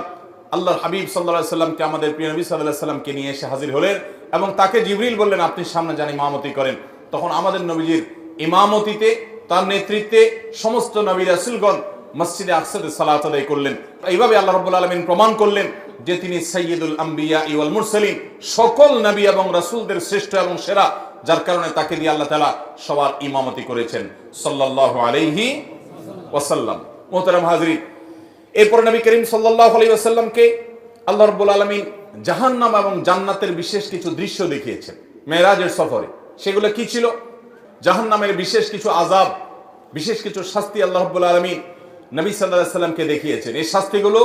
আল্লাহর হাবিব সাল্লাল্লাহু আলাইহি সাল্লামকে, আমাদের প্রিয় নবী সাল্লাল্লাহু আলাইহি সাল্লামকে নিয়ে এসে হাজির হলেন এবং তাকে জিবরিল বললেন আপনি সামনে যান ইমামতি করেন। তখন আমাদের নবীজির ইমামতিতে, তার নেতৃত্বে সমস্ত নবী রাসূলগণ মসজিদে আকসাতে সালাত আদায় করলেন। এইভাবে আল্লাহ রাব্বুল আলামিন প্রমাণ করলেন যে তিনি সাইয়্যিদুল আম্বিয়া ওয়াল মুরসালিন, সকল নবী এবং রাসূলদের শ্রেষ্ঠ এবং সেরা, যার কারণে তাকে দিয়ে আল্লাহ তাআলা সবার ইমামতি করেছেন সাল্লাল্লাহু আলাইহি ওয়াসাল্লাম। মুহতারাম হাজরিন, এরপর নবী করিম সাল্লাল্লাহু আলাইহি ওয়াসাল্লামকে আল্লাহ রাব্বুল আলামিন জাহান্নাম এবং জান্নাতের বিশেষ কিছু দৃশ্য দেখিয়েছেন মেরাজের সফরে। সেগুলো কি ছিল? জাহান্নামের বিশেষ কিছু আযাব, বিশেষ কিছু শাস্তি আল্লাহ রাব্বুল আলামিন নবী সাল্লাল্লাহু আলাইহি ওয়াসাল্লামকে দেখিয়েছেন। এই শাস্তিগুলো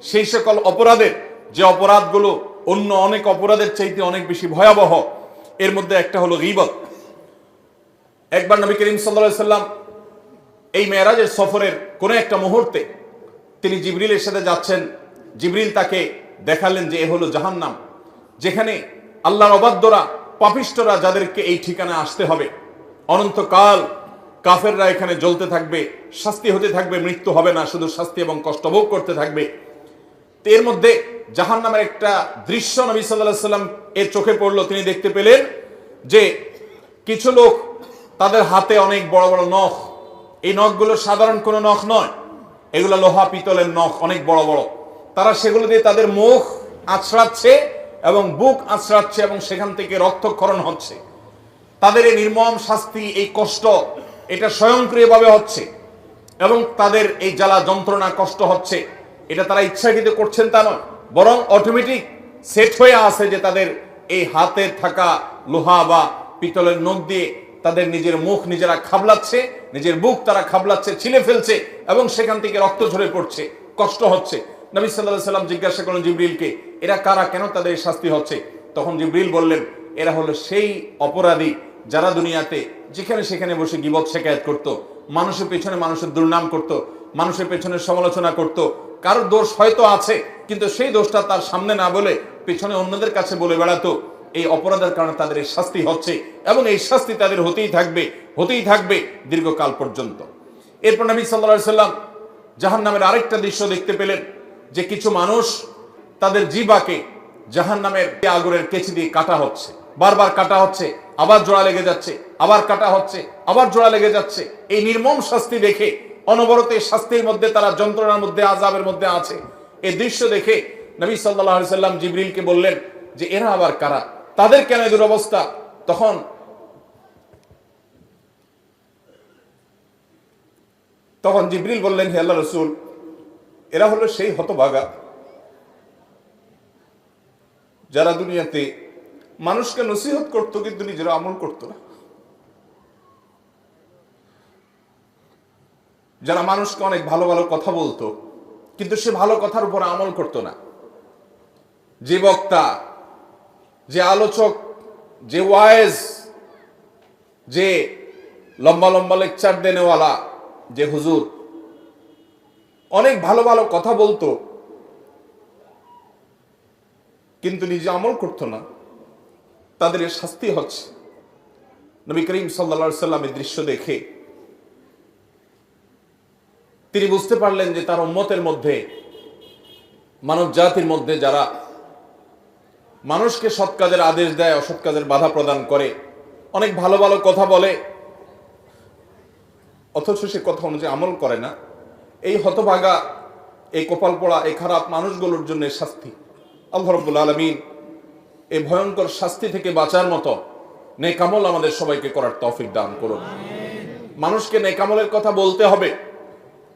সেই সকল অপরাধের, যে অপরাধগুলো অন্য অনেক অপরাধের চাইতে অনেক বেশি ভয়াবহ। এর মধ্যে একটা হলো গীবত। একবার নবী করিম সাল্লাল্লাহু আলাইহি ওয়াসাল্লাম এই মেরাজের সফরের কোন একটা মুহূর্তে তিনি জিবরিলের সাথে যাচ্ছেন। জিবরিল তাকে দেখালেন যে এ হলো জাহান্নাম, যেখানে আল্লাহর অবাধ্যরা, পাপিষ্ঠরা, যাদেরকে এই ঠিকানায় আসতে হবে, অনন্তকাল কাফেররা এখানে জ্বলতে থাকবে, শাস্তি হতে থাকবে, মৃত্যু হবে না, শুধু শাস্তি এবং কষ্ট ভোগ করতে থাকবে। এর মধ্যে জাহান্নামের একটা দৃশ্য নবী সাল্লাল্লাহু আলাইহি ওয়াসাল্লাম এর চোখে পড়লো। তিনি দেখতে পেলেন যে কিছু লোক, তাদের হাতে অনেক বড় বড় নখ। এই নখগুলো সাধারণ কোনো নখ নয়, এগুলো লোহা পিতলের নখ, অনেক বড় বড়। তারা সেগুলো দিয়ে তাদের মুখ আঁচড়াচ্ছে এবং বুক আঁচড়াচ্ছে এবং সেখান থেকে রক্তক্ষরণ হচ্ছে। তাদের এই নির্মম শাস্তি, এই কষ্ট, এটা স্বয়ংক্রিয়ভাবে হচ্ছে এবং তাদের এই জ্বালা যন্ত্রণা কষ্ট হচ্ছে, এটা তারা ইচ্ছাকৃত করছেন তা নয়, বরং অটোমেটিক সেট হয়ে আছে যে তাদের এই হাতে থাকা লোহা বা পিতলের নখ দিয়ে তাদের নিজের মুখ নিজেরা খাবলাচ্ছে, নিজের বুক তারা খাবলাচ্ছে, ছিলে ফেলছে এবং সেখান থেকে রক্ত ঝরে পড়ছে, কষ্ট হচ্ছে। নবী সাল্লাল্লাহু আলাইহি ওয়াসাল্লাম জিজ্ঞাসা করলেন জিবরিলকে, এরা কারা, কেন তাদের এই শাস্তি হচ্ছে? তখন জিবরিল বললেন, এরা হলো সেই অপরাধী যারা দুনিয়াতে যেখানে সেখানে বসে গীবত শিকায়াত করত, মানুষের পেছনে মানুষের দুর্নাম করত, মানুষের পেছনে সমালোচনা করত। কারোর দোষ হয়তো আছে, কিন্তু সেই দোষটা তার সামনে না বলে পেছনে অন্যদের কাছে বলে বেড়াতো। এই অপরাধের কারণে তাদের এই শাস্তি হচ্ছে এবং এই শাস্তি তাদের হতেই থাকবে দীর্ঘকাল পর্যন্ত। এরপর নবী সাল্লাল্লাহু আলাইহি ওয়াসাল্লাম জাহান্নামের আরেকটা দৃশ্য দেখতে পেলেন যে কিছু মানুষ তাদের জিহ্বাকে জাহান্নামের আগুনের কেচি দিয়ে কাটা হচ্ছে, বারবার কাটা হচ্ছে, আবার জোড়া লেগে যাচ্ছে, আবার কাটা হচ্ছে, আবার জোড়া লেগে যাচ্ছে। এই নির্মম শাস্তি দেখে, অনবরত এই শাস্তির মধ্যে তারা যন্ত্রণার মধ্যে, আযাবের মধ্যে আছে, এই দৃশ্য দেখে নবী সাল্লাল্লাহু আলাইহি ওয়াসাল্লাম জিবরিলকে বললেন যে এরা আবার কারা, তাদের কেন এই দুরবস্থা? তখন জিবরিল বললেন, হে আল্লাহর রাসূল, এরা হলো সেই হতভাগা যারা দুনিয়াতে মানুষকে নসিহত করতো কিন্তু নিজেরা আমল করতো না, যারা মানুষকে অনেক ভালো ভালো কথা বলতো কিন্তু সে ভালো কথার উপর আমল করতো না। যে বক্তা, যে আলোচক, যে ওয়াইজ, যে লম্বা লম্বা লেকচার দেনেওয়ালা, যে হুজুর অনেক ভালো ভালো কথা বলতো কিন্তু নিজে আমল করতো না, তাদের শাস্তি হচ্ছে। নবী করিম সাল্লাল্লাহু আলাইহি ওয়াসাল্লাম এই দৃশ্য দেখে তিনি বুঝতে পারলেন যে তার উম্মতের মধ্যে, মানব জাতির মধ্যে যারা মানুষকে সৎ কাজের আদেশ দেয়, অসৎ কাজের বাধা প্রদান করে, অনেক ভালো ভালো কথা বলে অথচ সে কথা অনুযায়ী আমল করে না, এই হতভাগা, এই কপাল পোড়া, এই খারাপ মানুষগুলোর জন্য শাস্তি। আল্লাহ রাব্বুল আলামিন এই ভয়ঙ্কর শাস্তি থেকে বাঁচার মতো নেক আমল আমাদের সবাইকে করার তৌফিক দান করুন। মানুষকে নেক আমলের কথা বলতে হবে,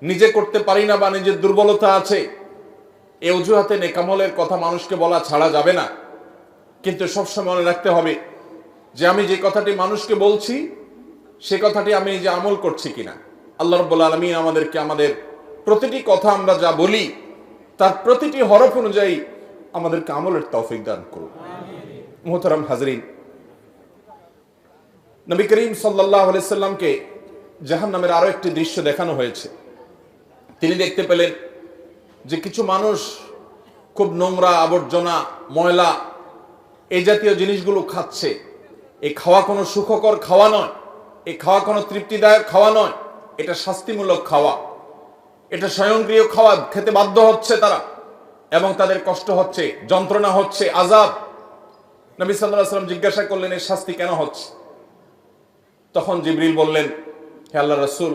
নিজে করতে পারি না বা নিজের দুর্বলতা আছে এই অজুহাতে নেক আমলের কথা মানুষকে বলা ছাড়া যাবে না। কিন্তু সবসময় মনে রাখতে হবে যে আমি যে কথাটি মানুষকে বলছি সে কথাটি আমি যে আমল করছি কিনা। আল্লাহ রাব্বুল আলামিন আমাদেরকে আমাদের প্রতিটি কথা আমরা যা বলি তার প্রতিটি হরফ অনুযায়ী আমাদেরকে আমলের তৌফিক দান করুন। মুহতারাম হাজরিন, নবী করিম সাল্লাল্লাহু আলাইহি সাল্লামকে জাহান্নামের আরো একটি দৃশ্য দেখানো হয়েছে। তিনি দেখতে পেলেন যে কিছু মানুষ খুব নোংরা, আবর্জনা, ময়লা এই জাতীয় জিনিসগুলো খাচ্ছে। এই খাওয়া কোনো সুখকর খাওয়া নয়, এই খাওয়া কোনো তৃপ্তিদায়ক খাওয়া নয়, এটা শাস্তিমূলক খাওয়া, এটা স্বয়ংক্রিয় খাওয়া। খেতে বাধ্য হচ্ছে তারা এবং তাদের কষ্ট হচ্ছে, যন্ত্রণা হচ্ছে, আযাব। নবী সাল্লাল্লাহু আলাইহি ওয়াসাল্লাম জিজ্ঞাসা করলেন এই শাস্তি কেন হচ্ছে? তখন জিবরিল বললেন, হে আল্লাহর রাসূল,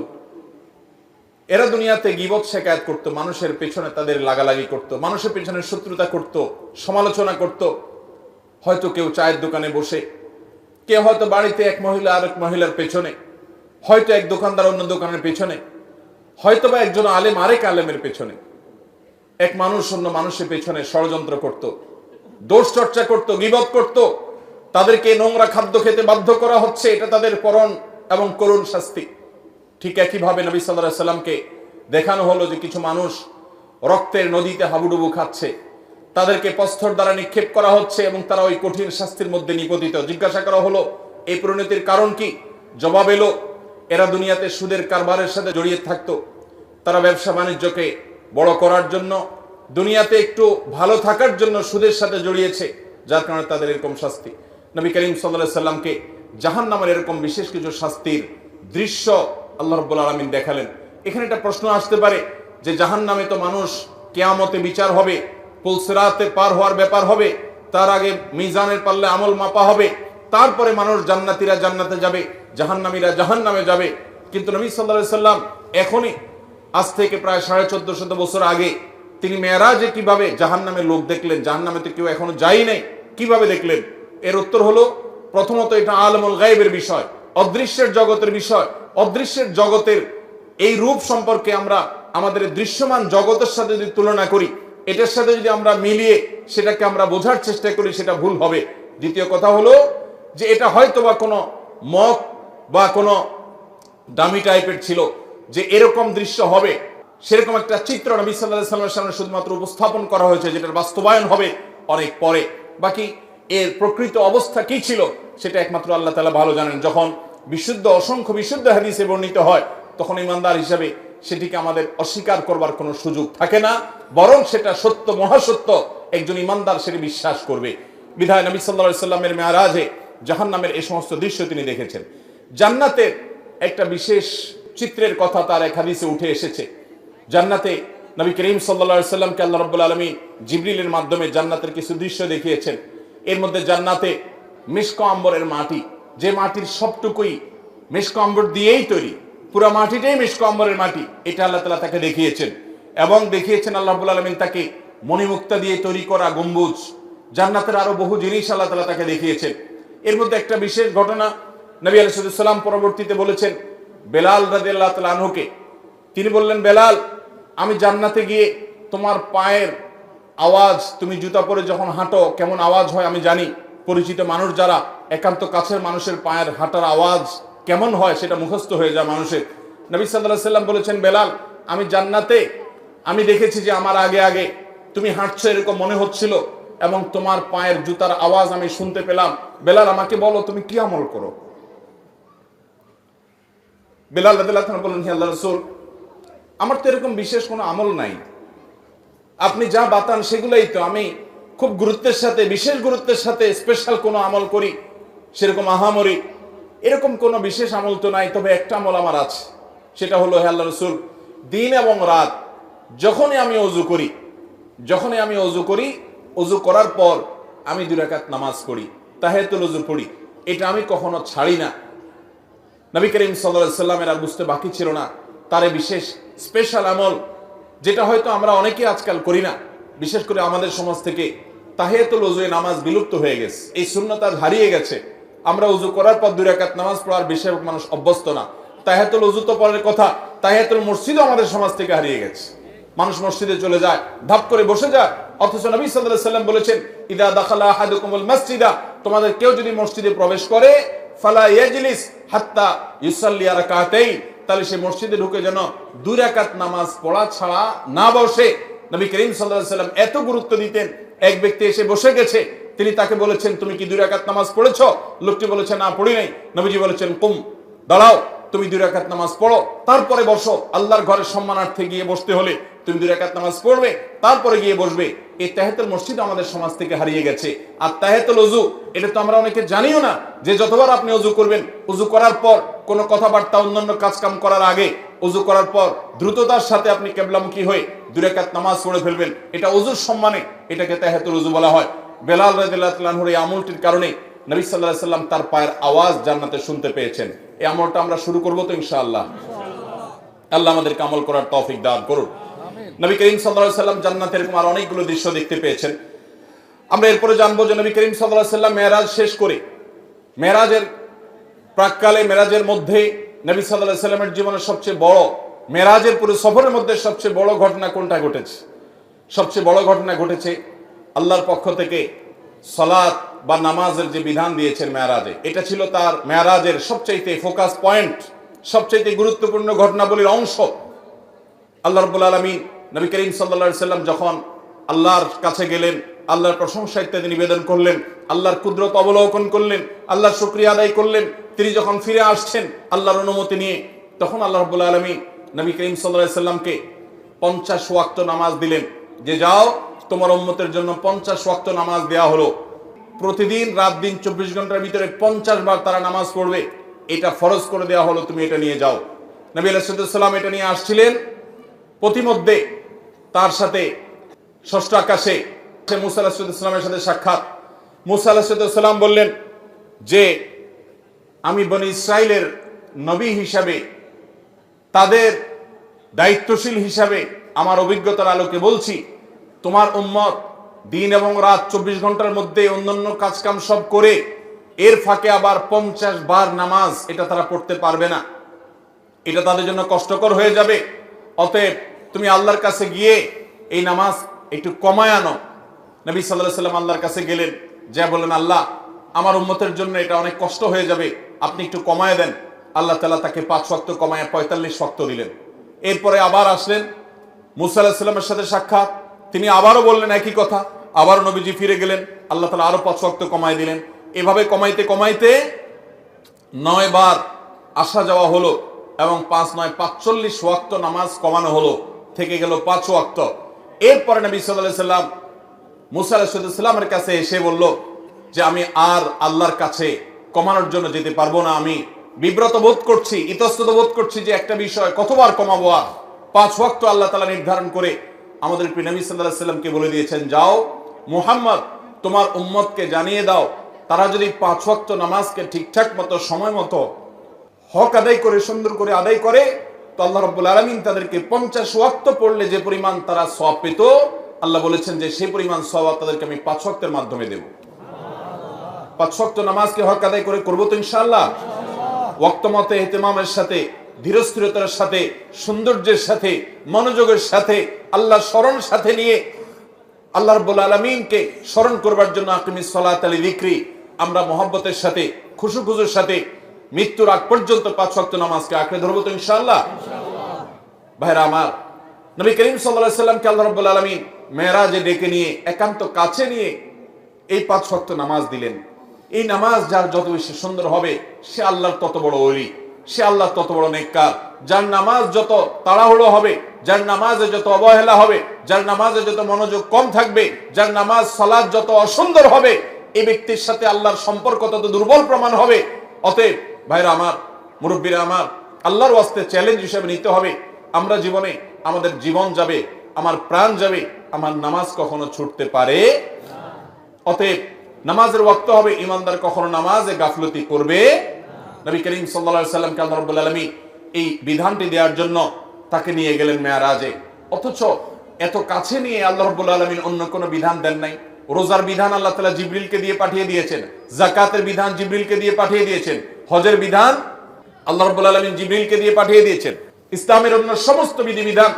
এরা দুনিয়াতে গীবত শিকায়াত করত, মানুষের পেছনে তাদের লাগালাগি করত, মানুষের পেছনে শত্রুতা করত, সমালোচনা করত। হয়তো কেউ চায়ের দোকানে বসে, কেউ হয়তো বাড়িতে এক মহিলা আর এক মহিলার পেছনে, হয়তো এক দোকানদার অন্য দোকানের পেছনে, হয়তো বা একজন আলেম আরেক আলেমের পেছনে, এক মানুষ অন্য মানুষের পেছনে ষড়যন্ত্র করত, দোষ চর্চা করত, গীবত করত। তাদেরকে নোংরা খাদ্য খেতে বাধ্য করা হচ্ছে, এটা তাদের পরম এবং করুণ শাস্তি। ঠিক একইভাবে নবী সাল্লাল্লাহু আলাইহি ওয়াসাল্লামকে দেখানো হলো যে কিছু মানুষ রক্তের নদীতে হাবুডুবু খাচ্ছে, তাদেরকে প্রস্তর দ্বারা নিক্ষেপ করা হচ্ছে এবং তারা ওই কঠিন শাস্তির মধ্যে নিপতিত। জিজ্ঞাসা করা হলো এই পরিণতির কারণ কি? জবাব এলো, এরা দুনিয়াতে সুদের কারবারের সাথে জড়িয়ে থাকতো, তারা ব্যবসা বাণিজ্যকে বড় করার জন্য, দুনিয়াতে একটু ভালো থাকার জন্য সুদের সাথে জড়িয়েছে, যার কারণে তাদের এরকম শাস্তি। নবী করিম সাল্লাল্লাহু আলাইহি ওয়াসাল্লামকে জাহান্নামের এরকম বিশেষ কিছু শাস্তির দৃশ্য আল্লাহ রাব্বুল আলামিন দেখালেন। এখানে একটা প্রশ্ন আসতে পারে যে জাহান্নামে তো মানুষ কিয়ামতে বিচার হবে, পুলসিরাতে পার হওয়ার ব্যাপার হবে, তার আগে মিজানের পাল্লে আমল মাপা হবে, তারপরে মানুষ জান্নাতীরা জান্নাতে যাবে, জাহান্নামীরা জাহান্নামে যাবে। কিন্তু নবী সাল্লাল্লাহু আলাইহি সাল্লাম এখনই আজ থেকে প্রায় 1450 বছর আগে তিনি মেরাজে কিভাবে জাহান্নামের লোক দেখলেন, জাহান্নামে তো কেউ এখনো যাই নাই, কিভাবে দেখলেন? এর উত্তর হলো, প্রথমত এটা আলমুল গায়বের বিষয়, অদৃশ্যের জগতের বিষয়। অদৃশ্যের জগতের এই রূপ সম্পর্কে আমরা আমাদের দৃশ্যমান জগতের সাথে যদি তুলনা করি, এটার সাথে যদি আমরা মিলিয়ে সেটাকে আমরা বোঝার চেষ্টা করি, সেটা ভুল হবে। দ্বিতীয় কথা হলো যে এটা হয়তো বা কোনো মক বা কোনো ডামি টাইপের ছিল, যে এরকম দৃশ্য হবে সেরকম একটা চিত্র নবী সাল্লাল্লাহু আলাইহি ওয়াসাল্লামের সামনে শুধুমাত্র উপস্থাপন করা হয়েছে, যেটার বাস্তবায়ন হবে অনেক পরে। বাকি এর প্রকৃত অবস্থা কি ছিল সেটা একমাত্র আল্লাহ তাআলা ভালো জানেন। যখন বিশুদ্ধ অসংখ্য বিশুদ্ধ হাদিসে বর্ণিত হয়, তখন ইমানদার হিসাবে সেটিকে আমাদের অস্বীকার করবার কোনো সুযোগ থাকে না, বরং সেটা সত্য, মহাসত্য। একজন ইমানদার সেটি বিশ্বাস করবে। বিধায় নবী সাল্লাল্লাহু আলাইহি ওয়াসাল্লামের মেরাজে জাহান্নামের এই সমস্ত দৃশ্য তিনি দেখেছেন। জান্নাতের একটা বিশেষ চিত্রের কথা তার এক হাদিসে উঠে এসেছে। জান্নাতে নবী করিম সাল্লাল্লাহু আলাইহি ওয়াসাল্লামকে আল্লাহ রাব্বুল আলামিন জিবরিলের মাধ্যমে জান্নাতের কিছু দৃশ্য দেখিয়েছেন। এর মধ্যে জান্নাতে মিশক আম্বরের মাটি, যে মাটির সবটুকুই মিশক আম্বর দিয়েই তৈরি, পুরো মাটিটাই মিশক আম্বরের মাটি, এটা আল্লাহ তাআলা তাকে দেখিয়েছেন। এবং দেখিয়েছেন আল্লাহ রাব্বুল আলামিন তাকে মণিমুক্তা দিয়ে তৈরি করা গম্বুজ। জান্নাতের আরো বহু জিনিস আল্লাহ তাআলা তাকে দেখিয়েছেন। এর মধ্যে একটা বিশেষ ঘটনা নবী আলাইহিস সালাম পরবর্তীতে বলেছেন বেলাল রাদিয়াল্লাহু তাআলা আনহুকে। তিনি বললেন, বেলাল, আমি জান্নাতে গিয়ে তোমার পায়ের আওয়াজ, তুমি জুতা পরে যখন হাঁটো কেমন আওয়াজ হয় আমি জানি। পরিচিত মানুষ যারা, একান্ত কাছের মানুষের পায়ের হাঁটার আওয়াজ কেমন হয় সেটা মুখস্থ হয়ে যায় মানুষের। নবী সাল্লাল্লাহু আলাইহি সাল্লাম বলেছেন, বেলাল, আমি জান্নাতে আমি দেখেছি যে আমার আগে আগে তুমি হাঁটছো এরকম মনে হচ্ছিল, এবং তোমার পায়ের জুতার আওয়াজ আমি শুনতে পেলাম। বেলাল, আমাকে বলো তুমি কি আমল করো? বেলাল রাদিয়াল্লাহু আনহু বললেন, হে আল্লাহর রাসূল, আমার তো এরকম বিশেষ কোনো আমল নাই, আপনি যা বাতান সেগুলাই তো। আমি খুব গুরুত্বের সাথে, বিশেষ গুরুত্বের সাথে স্পেশাল কোনো আমল করি সেরকম আহামরি এরকম কোনো বিশেষ আমল তো নাই। তবে একটা আমল আমার আছে, সেটা হলো, হে আল্লাহর রাসূল, দিন এবং রাত যখনই আমি অজু করি, অজু করার পর আমি 2 রাকাত নামাজ পড়ি, তাহিয়াতুল ওযু পড়ি। এটা আমি কখনো ছাড়ি না। নবী করিম সাল্লাল্লাহু আলাইহি ওয়াসাল্লামের আর বুঝতে বাকি ছিল না তার বিশেষ স্পেশাল আমল, যেটা হয়তো আমরা অনেকে আজকাল করি না। বিশেষ করে আমাদের সমাজ থেকে তাহিয়াতুল ওযুয়ে নামাজ বিলুপ্ত হয়ে গেছে, এই সুন্নাত আজ হারিয়ে গেছে। আমরা ওযু করার পর 2 রাকাত নামাজ পড়ার বেশিরভাগ মানুষ অভ্যস্ত না। তাহিয়াতুল ওযু তো পরের কথা, তাহিয়াতুল মসজিদও আমাদের সমাজ থেকে হারিয়ে গেছে। মানুষ মসজিদে চলে যায়, ধাপ করে বসে যায়, অথচ নবী সাল্লাল্লাহু আলাইহি ওয়াসাল্লাম বলেছেন, ইদা দাখালা আহাদুকুমুল মসজিদা, তোমাদের কেউ যদি মসজিদে প্রবেশ করে, ফালা ইয়াজলিস হাত্তা ইউসাল্লি রাকাতাইন, তাহলে সে মসজিদে ঢুকে যেন 2 রাকাত নামাজ পড়া ছাড়া না বসে। নবী করিম সাল্লাল্লাহু আলাইহি ওয়াসাল্লাম এত গুরুত্ব দিতেন। এক ব্যক্তি এসে বসে গেছে, তিনি তাকে বলেছেন, তুমি কি 2 রাকাত নামাজ পড়েছো? লোকটি বলেছে, না পড়ি নাই। নবীজি বলেছেন, কুম, দাঁড়াও, তুমি 2 রাকাত নামাজ পড়ো, তারপরে বসো। আল্লাহর ঘরের সম্মানার্থে গিয়ে বসতে হলে তুমি 2 রাকাত নামাজ পড়বে, তারপরে গিয়ে বসবে। এই তাহিয়াতুল মসজিদ আমাদের সমাজ থেকে হারিয়ে গেছে। আর তাহিয়াতুল ওযু, এটা তো আমরা অনেকে জানিও না, যে যতবার আপনি ওযু করবেন, ওযু করার পর কোনো কথাবার্তা অন্যান্য কাজকাম করার আগে, ওযু করার পর দ্রুততার সাথে আপনি কিবলামুখী হয়ে 2 রাকাত নামাজ পড়ে ফেলবেন। এটা ওযুর সম্মানে, এটাকে তাহিয়াতুল ওযু বলা হয়। বেলাল রাদিয়াল্লাহু তাআলা আনহুর এই আমলটির কারণে নবী সাল্লাল্লাহু আলাইহি ওয়াসাল্লাম তার পায়ের আওয়াজ জান্নাতে শুনতে পেয়েছেন। এই আমলটা আমরা শুরু করব তো ইনশাআল্লাহ। আল্লাহ আমাদেরকে আমল করার তৌফিক দান করুন। নবী করিম সাল্লাল্লাহু আলাইহি ওয়াসাল্লাম জান্নাতের এরকম আর অনেকগুলো দৃশ্য দেখতে পেয়েছেন। আমরা এরপরে জানবো যে নবী করিম সাল্লাল্লাহু আলাইহি ওয়াসাল্লাম মেরাজ শেষ করে, মেরাজের প্রাককালে, মেরাজের মধ্যে নবী সাল্লাল্লাহু আলাইহি ওয়াসাল্লামের জীবনের সবচেয়ে বড়, মেরাজের পুরো সফরের মধ্যে সবচেয়ে বড় ঘটনা কোনটা ঘটেছে? সবচেয়ে বড় ঘটনা ঘটেছে আল্লাহর পক্ষ থেকে সালাত বা নামাজের যে বিধান দিয়েছেন মেরাজে। এটা ছিল তার মেরাজের সবচাইতে ফোকাস পয়েন্ট, সবচাইতে গুরুত্বপূর্ণ ঘটনাবলীর অংশ। আল্লাহ রাব্বুল আলামিন নবী করিম সাল্লাল্লাহু আলাইহি ওয়াসাল্লাম যখন আল্লাহর কাছে গেলেন, আল্লাহর প্রশংসা ইত্যাদি নিবেদন করলেন, আল্লাহর কুদরত অবলোকন করলেন, আল্লাহর শুকরিয়া আদায় করলেন। তিনি যখন ফিরে আসছেন আল্লাহর অনুমতি নিয়ে, তখন আল্লাহ রাব্বুল আলামিন নবী করিম সাল্লাল্লাহু আলাইহি ওয়াসাল্লামকে 50 ওয়াক্ত নামাজ দিলেন, যে যাও তোমার উম্মতের জন্য 50 ওয়াক্ত নামাজ দেয়া হলো। প্রতিদিন রাত দিন 24 ঘন্টার ভিতরে 50 বার তারা নামাজ পড়বে, এটা ফরজ করে দেওয়া হলো, তুমি এটা নিয়ে যাও। নবী আলাইহিস সালাম এটা নিয়ে আসছিলেন। প্রতিমধ্যে তার সাথে ষষ্ঠ আকাশে মুসা আলাইহিস সালামের সাথে সাক্ষাৎ। মুসা আলাইহিস সালাম বললেন যে আমি বনী ইসরাইলের নবী হিসাবে, তাদের দায়িত্বশীল হিসাবে আমার অভিজ্ঞতার আলোকে বলছি, তোমার উম্মত দিন এবং রাত 24 ঘন্টার মধ্যে অন্যান্য কাজকাম সব করে এর ফাঁকে আবার 50 বার নামাজ এটা তারা পড়তে পারবে না, এটা তাদের জন্য কষ্টকর হয়ে যাবে। অতএব তুমি আল্লাহর কাছে গিয়ে এই নামাজ একটু কমায় আনো। নবী সাল্লাল্লাহু আলাইহি ওয়াসাল্লাম আল্লাহর কাছে গেলেন, যা বললেন, আল্লাহ আমার উম্মতের জন্য এটা অনেক কষ্ট হয়ে যাবে, আপনি একটু কমায় দেন। আল্লাহ তাআলা তাকে 5 ওয়াক্ত কমায় 45 ওয়াক্ত দিলেন। এরপরে আবার আসলেন, মুসা আলাইহিস সালামের সাথে সাক্ষাৎ, তিনি আবারও বললেন একই কথা, আবারও নবীজি ফিরে গেলেন, আল্লাহ তাআলা আরো 5 ওয়াক্ত কমায় দিলেন। এভাবে কমাইতে কমাইতে 9 বার আসা যাওয়া হলো এবং 5 9 45 ওয়াক্ত নামাজ কমানো হলো, থেকে গেল 5 ওয়াক্ত। এরপরে নবী সাল্লাল্লাহু আলাইহি সাল্লাম মুসা আলাইহিস সালামের কাছে এসে বলল যে আমি আর আল্লাহর কাছে কমানোর জন্য যেতে পারবো না, আমি বিব্রত বোধ করছি, ইতস্তত বোধ করছি যে একটা বিষয় কতবার কমাবো। আর 5 ওয়াক্ত আল্লাহ তাআলা নির্ধারণ করে আমাদের প্রিয় নবী সাল্লাল্লাহু আলাইহি সাল্লামকে বলে দিয়েছেন, যাও মুহাম্মদ তোমার উম্মতকে জানিয়ে দাও, তারা যদি 5 ওয়াক্ত নামাজকে ঠিকঠাক মতো সময় মতো হক আদায় করে সুন্দর করে আদায় করে, তো আল্লাহ রাব্বুল আলামিন তাদেরকে 50 ওয়াক্ত পড়লে যে পরিমাণ তারা সওয়াব পেত, আল্লাহ বলেছেন যে সেই পরিমাণ সওয়াব তাদেরকে আমি 5 ওয়াক্তের মাধ্যমে দেব। 5 ওয়াক্ত নামাজকে হক আদায় করে করবো তো ইনশাআল্লাহ। ওয়াক্ত মতে ইহতিমামের সাথে, ধীরস্থিরতার সাথে, সৌন্দর্যের সাথে, মনোযোগের সাথে, আল্লাহ স্মরণ সাথে নিয়ে আল্লাহ রাব্বুল আলামিনকে স্মরণ করবার জন্য আকিমিস সালাতা লিযিকরি, আমরা মহব্বতের সাথে, খুশুখুজুর সাথে মৃত্যুর আগ পর্যন্ত 5 ওয়াক্ত নামাজকে আঁকড়ে ধরবো তো ইনশাআল্লাহ। ভাইরা আমার, নবী করিম সাল্লাল্লাহু আলাইহি সাল্লামকে আল্লাহ রাব্বুল আলামিন মেরাজে ডেকে নিয়ে একান্ত কাছে নিয়ে এই 5 ওয়াক্ত নামাজ দিলেন। এই নামাজ যার যত বেশি সুন্দর হবে, সে আল্লাহর তত বড় ওলি, সে আল্লাহর তত বড় নেককার। যার নামাজ যত তাড়াহুড়ো হবে, যার নামাজে যত অবহেলা হবে, যার নামাজে যত মনোযোগ কম থাকবে, যার নামাজ সালাত যত অসুন্দর হবে, এই ব্যক্তির সাথে আল্লাহর সম্পর্ক তত দুর্বল প্রমাণ হবে। অতএব ভাইরা আমার, মুরব্বীরা আমার, আল্লাহর ওয়াস্তে চ্যালেঞ্জ হিসেবে নিতে হবে, আমরা জীবনে আমাদের জীবন যাবে, আমার প্রাণ যাবে, আমার নামাজ কখনো ছুটতে পারে। অতএব নামাজের ওয়াক্ত হবে, ইমানদার কখনো নামাজে গাফলতি করবে। নবী করিম সাল্লাল্লাহু আলাইহি সাল্লামকে আল্লাহ রাব্বুল আলামিন এই বিধানটি দেওয়ার জন্য তাকে নিয়ে গেলেন মেরাজে। অথচ এত কাছে নিয়ে আল্লাহ রাব্বুল আলামিন অন্য কোনো বিধান দেন নাই। রোজার বিধান আল্লাহ তাআলা জিবরিলকে দিয়ে পাঠিয়ে দিয়েছেন, যাকাতের বিধান জিবরিলকে দিয়ে পাঠিয়ে দিয়েছেন, হজের বিধান আল্লাহ রাব্বুল আলামিন জিবরিলকে দিয়ে পাঠিয়ে দিয়েছেন, ইসলামের অন্য সমস্ত বিধিবিধান,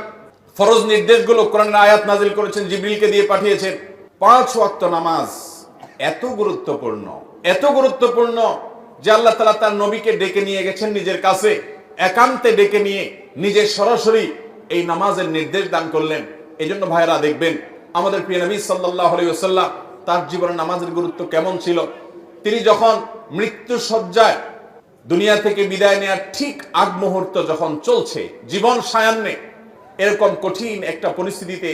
ফরজ নির্দেশগুলো কোরআনের আয়াত নাজিল করেছেন, জিবরিলকে দিয়ে পাঠিয়েছেন। 5 ওয়াক্ত নামাজ এত গুরুত্বপূর্ণ, এত গুরুত্বপূর্ণ যে আল্লাহ তাআলা তার নবীকে ডেকে নিয়ে গেছেন নিজের কাছে, একান্তে ডেকে নিয়ে নিজে সরাসরি এই নামাজের নির্দেশ দান করলেন। এই জন্য ভাইরা দেখবেন আমাদের প্রিয় নবী সাল্লাল্লাহু আলাইহি ওয়াসাল্লাম তার জীবনে নামাজের গুরুত্ব কেমন ছিল। তিনি যখন মৃত্যু সজ্জায় দুনিয়া থেকে বিদায় নেওয়ার ঠিক আগ মুহূর্ত যখন চলছে, জীবন সায়ান্নে, এরকম কঠিন একটা পরিস্থিতিতে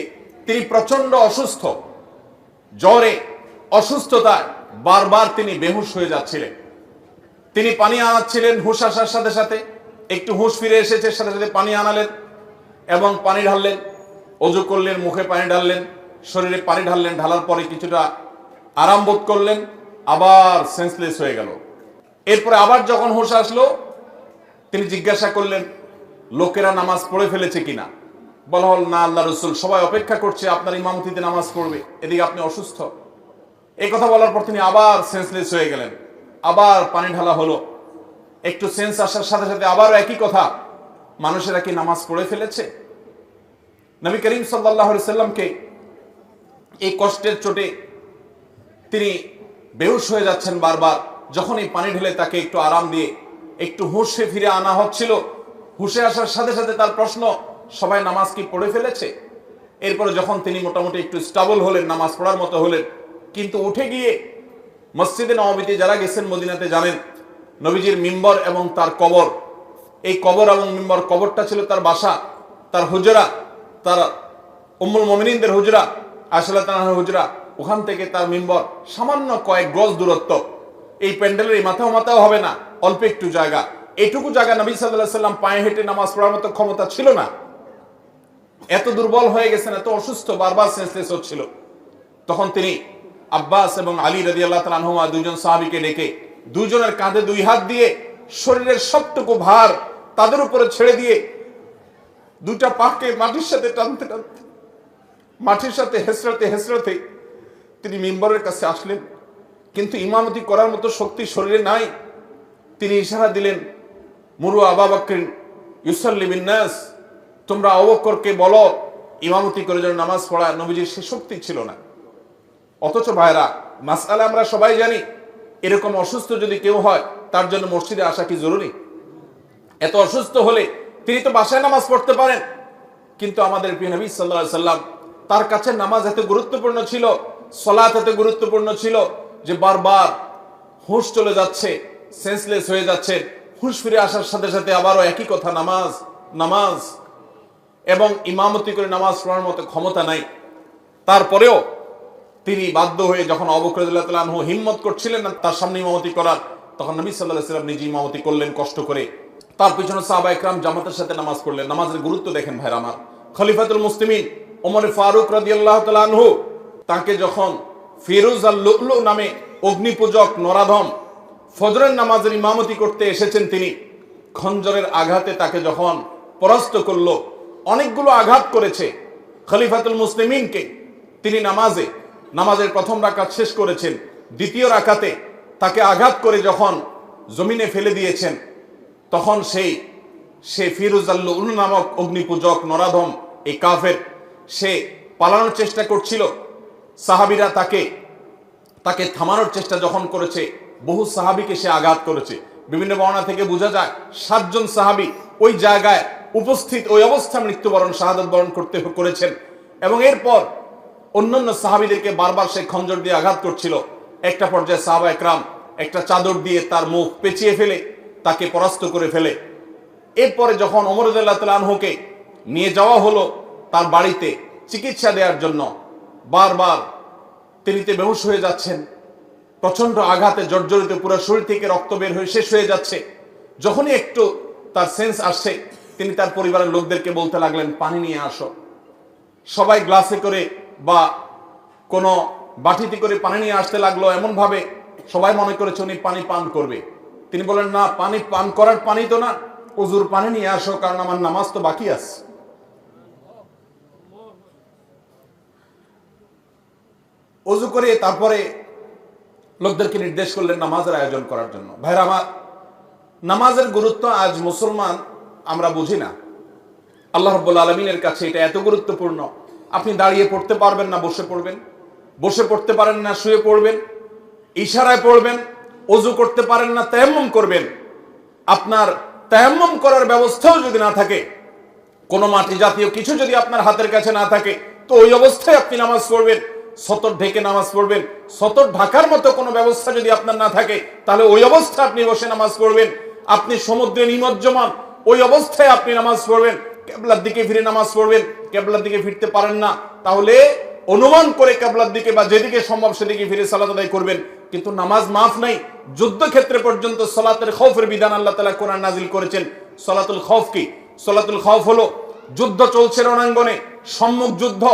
তিনি প্রচন্ড অসুস্থ, জ্বরে, অসুস্থতায় বারবার তিনি বেহুশ হয়ে যাচ্ছিলেন। তিনি পানি আনাচ্ছিলেন, হুঁশ আসার সাথে সাথে একটু হুঁশ ফিরে এসেছে, সাথে সাথে পানি আনালেন এবং পানি ঢাললেন, ওযু করলেন, মুখে পানি ঢাললেন, শরীরে পানি ঢাললেন, ঢালার পরে কিছুটা আরাম বোধ করলেন, আবার সেন্সলেস হয়ে গেল। এরপরে আবার যখন হুঁশ আসলো, তিনি জিজ্ঞাসা করলেন লোকেরা নামাজ পড়ে ফেলেছে কিনা। বলা হল, না আল্লাহ রাসূল, সবাই অপেক্ষা করছে আপনার ইমামতিতে নামাজ পড়বে, এদিকে আপনি অসুস্থ। এই কথা বলার পর তিনি আবার সেন্সলেস হয়ে গেলেন, আবার পানি ঢালা হলো, একটু সেন্স আসার সাথে সাথে আবারও একই কথা, মানুষেরা কি নামাজ পড়ে ফেলেছে। নবী করিম সাল্লাল্লাহু আলাইহি সাল্লামকে এই কষ্টের চোটে তিনি বেহুশ হয়ে যাচ্ছেন বারবার। যখন এই পানি ঢেলে তাকে একটু আরাম দিয়ে একটু হুঁশে ফিরে আনা হচ্ছিল, হুঁশে আসার সাথে সাথে তার প্রশ্ন, সবাই নামাজ কি পড়ে ফেলেছে। এরপরে যখন তিনি মোটামুটি একটু স্টেবল হলেন, নামাজ পড়ার মতো হলেন, কিন্তু উঠে গিয়ে মসজিদে নববীতে যারা গেছেন মদিনাতে জানেন, নবীজির মিম্বর এবং তার কবর, এই কবর এবং মিম্বর, কবরটা ছিল তার বাসা, তার হুজরা, তার উম্মুল মুমিনিনদের হুজরা, আয়েশা রাদিয়াল্লাহু আনহার হুজরা, ওখান থেকে তার মিম্বর সামান্য কয়েক গজ দূরত্ব, এই প্যান্ডেলের এই মাথাও হবে না, অল্প একটু জায়গা, এটুকু জায়গা নবী সাল্লাল্লাহু আলাইহি সাল্লাম পায়ে হেঁটে নামাজ পড়ার মতো ক্ষমতা ছিল না। এত দুর্বল হয়ে গেছেন, এত অসুস্থ, বারবার সেন্সলেস হচ্ছিল। তখন তিনি আব্বাস এবং আলী রাদিয়াল্লাহু তাআলা আনহুমা দুইজন সাহাবীকে ডেকে দুইজনের কাঁধে দুই হাত দিয়ে শরীরের সবটুকু ভার তাদের উপরে ছেড়ে দিয়ে দুটা পাকে মাটির সাথে টানতে টানতে, মাটির সাথে হেসরাতে হেসরাতে তিনি মিম্বরের কাছে আসলেন। কিন্তু ইমামতি করার মতো শক্তি শরীরে নাই। তিনি ইশারা দিলেন, মুরু আবু বকর ইউসাল্লি বিন নাস, তোমরা আবু বকরকে বলো ইমামতি করে যেন নামাজ পড়ায়। নবীজির সে শক্তি ছিল না। অথচ ভাইরা, মাসআলা আমরা সবাই জানি, এরকম অসুস্থ যদি কেউ হয় তার জন্য মসজিদে আসা কি জরুরি? এত অসুস্থ হলে তিনি তো বাসায় নামাজ পড়তে পারেন। কিন্তু আমাদের প্রিয় নবী সাল্লাল্লাহু আলাইহি সাল্লাম, তার কাছে নামাজ এত গুরুত্বপূর্ণ ছিল, সালাত এত গুরুত্বপূর্ণ ছিল যে বারবার হুঁশ চলে যাচ্ছে, সেন্সলেস হয়ে যাচ্ছে, হুঁশ ফিরে আসার সাথে সাথে আবারও একই কথা, নামাজ নামাজ, এবং ইমামতি করে নামাজ পড়ার মতো ক্ষমতা নাই। তারপরেও তিনি বাধ্য হয়ে যখন আবু বকর রাদিয়াল্লাহু তাআলা আনহু হিম্মত করছিলেন না তার সামনে ইমামতি করার, তখন নবী সাল্লাল্লাহু আলাইহি সাল্লাম নিজে ইমামতি করলেন কষ্ট করে। তার পিছনে সাহাবায়ে কেরাম জামাতের সাথে নামাজ পড়লেন। নামাজের গুরুত্ব দেখেন ভাইরা আমার। খলিফাতুল মুসলিমিন ওমর ফারুক রাদিয়াল্লাহু তাআলা আনহু, তাকে যখন ফিরোজ আল লুলু নামে অগ্নিপূজক নরাধম ফজরের নামাজের ইমামতি করতে এসেছেন, তিনি খঞ্জরের আঘাতে তাকে যখন পরাস্ত করলো, অনেকগুলো আঘাত করেছে খলিফাতুল মুসলিমিনকে। তিনি নামাজের প্রথম রাকাত শেষ করেছেন, দ্বিতীয় রাকাতে তাকে আঘাত করে যখন জমিনে ফেলে দিয়েছেন, তখন সে ফিরোজ আল লুলু নামক অগ্নিপূজক নরাধম, এই কাফের, সে পালানোর চেষ্টা করছিল। সাহাবীরা তাকে থামানোর চেষ্টা যখন করেছে, বহু সাহাবীকে সে আঘাত করেছে। বিভিন্ন বর্ণনা থেকে বোঝা যায় 7 জন সাহাবী ওই জায়গায় উপস্থিত, ওই অবস্থায় মৃত্যুবরণ, শাহাদাত বরণ করেছেন। এবং এরপর অন্যান্য সাহাবীদেরকে বারবার সে খঞ্জর দিয়ে আঘাত করছিল। একটা পর্যায়ে সাহাবায়ে কেরাম একটা চাদর দিয়ে তার মুখ পেঁচিয়ে ফেলে তাকে পরাস্ত করে ফেলে। এরপরে যখন ওমর রাদিয়াল্লাহু তাআলা আনহুকে নিয়ে যাওয়া হলো তার বাড়িতে চিকিৎসা দেওয়ার জন্য, বারবার তিনি বেহুশ হয়ে যাচ্ছেন, প্রচন্ড আঘাতে জর্জরিত, পুরো শরীর থেকে রক্ত বের হয়ে শেষ হয়ে যাচ্ছে। যখনই একটু তার সেন্স আসছে, তিনি তার পরিবারের লোকদেরকে বলতে লাগলেন, পানি নিয়ে আসো। সবাই গ্লাসে করে বা কোনো বাটিতে করে পানি নিয়ে আসতে লাগলো, এমন ভাবে সবাই মনে করেছে উনি পানি পান করবে। তিনি বলেন, না, পানি পান করার পানি তো না, ওযুর পানি নিয়ে আসো, কারণ আমার নামাজ তো বাকি আছে। ওযু করে তারপরে লোকদেরকে নির্দেশ করলেন নামাজের আয়োজন করার জন্য। ভাইরা আমার, নামাজের গুরুত্ব আজ মুসলমান আমরা বুঝি না। আল্লাহ রাব্বুল আলামিনের কাছে এটা এত গুরুত্বপূর্ণ। আপনি দাঁড়িয়ে পড়তে পারবেন না, বসে পড়বেন, বসে পড়তে পারেন না, শুয়ে পড়বেন, ইশারায় পড়বেন, ওযু করতে পারেন না, তায়াম্মুম করবেন। আপনার তায়াম্মুম করার ব্যবস্থাও যদি না থাকে, কোনো মাটি জাতীয় কিছু যদি আপনার হাতের কাছে না থাকে, তো ওই অবস্থায় আপনি নামাজ পড়বেন, সতর ঢেকে নামাজ পড়বেন। সতর ঢাকার মতো কোনো ব্যবস্থা যদি আপনার না থাকে, তাহলে ওই অবস্থায় আপনি বসে নামাজ পড়বেন। আপনি সমুদ্রে নিমজ্জমান, ওই অবস্থায় আপনি নামাজ পড়বেন, কিবলার দিকে ফিরে নামাজ পড়বেন। কিবলার দিকে ফিরতে পারেন না, তাহলে অনুমান করে কিবলার দিকে বা যেদিকে সম্ভব সেদিকে ফিরে সালাত আদায় করবেন। কিন্তু নামাজ মাফ নাই। যুদ্ধক্ষেত্রে পর্যন্ত সালাতের খৌফের বিধান আল্লাহ তাআলা কোরআন নাজিল করেছেন। সালাতুল খৌফ কি? সালাতুল খৌফ হলো যুদ্ধ চলছে রণাঙ্গনে, সম্মুখ যুদ্ধ,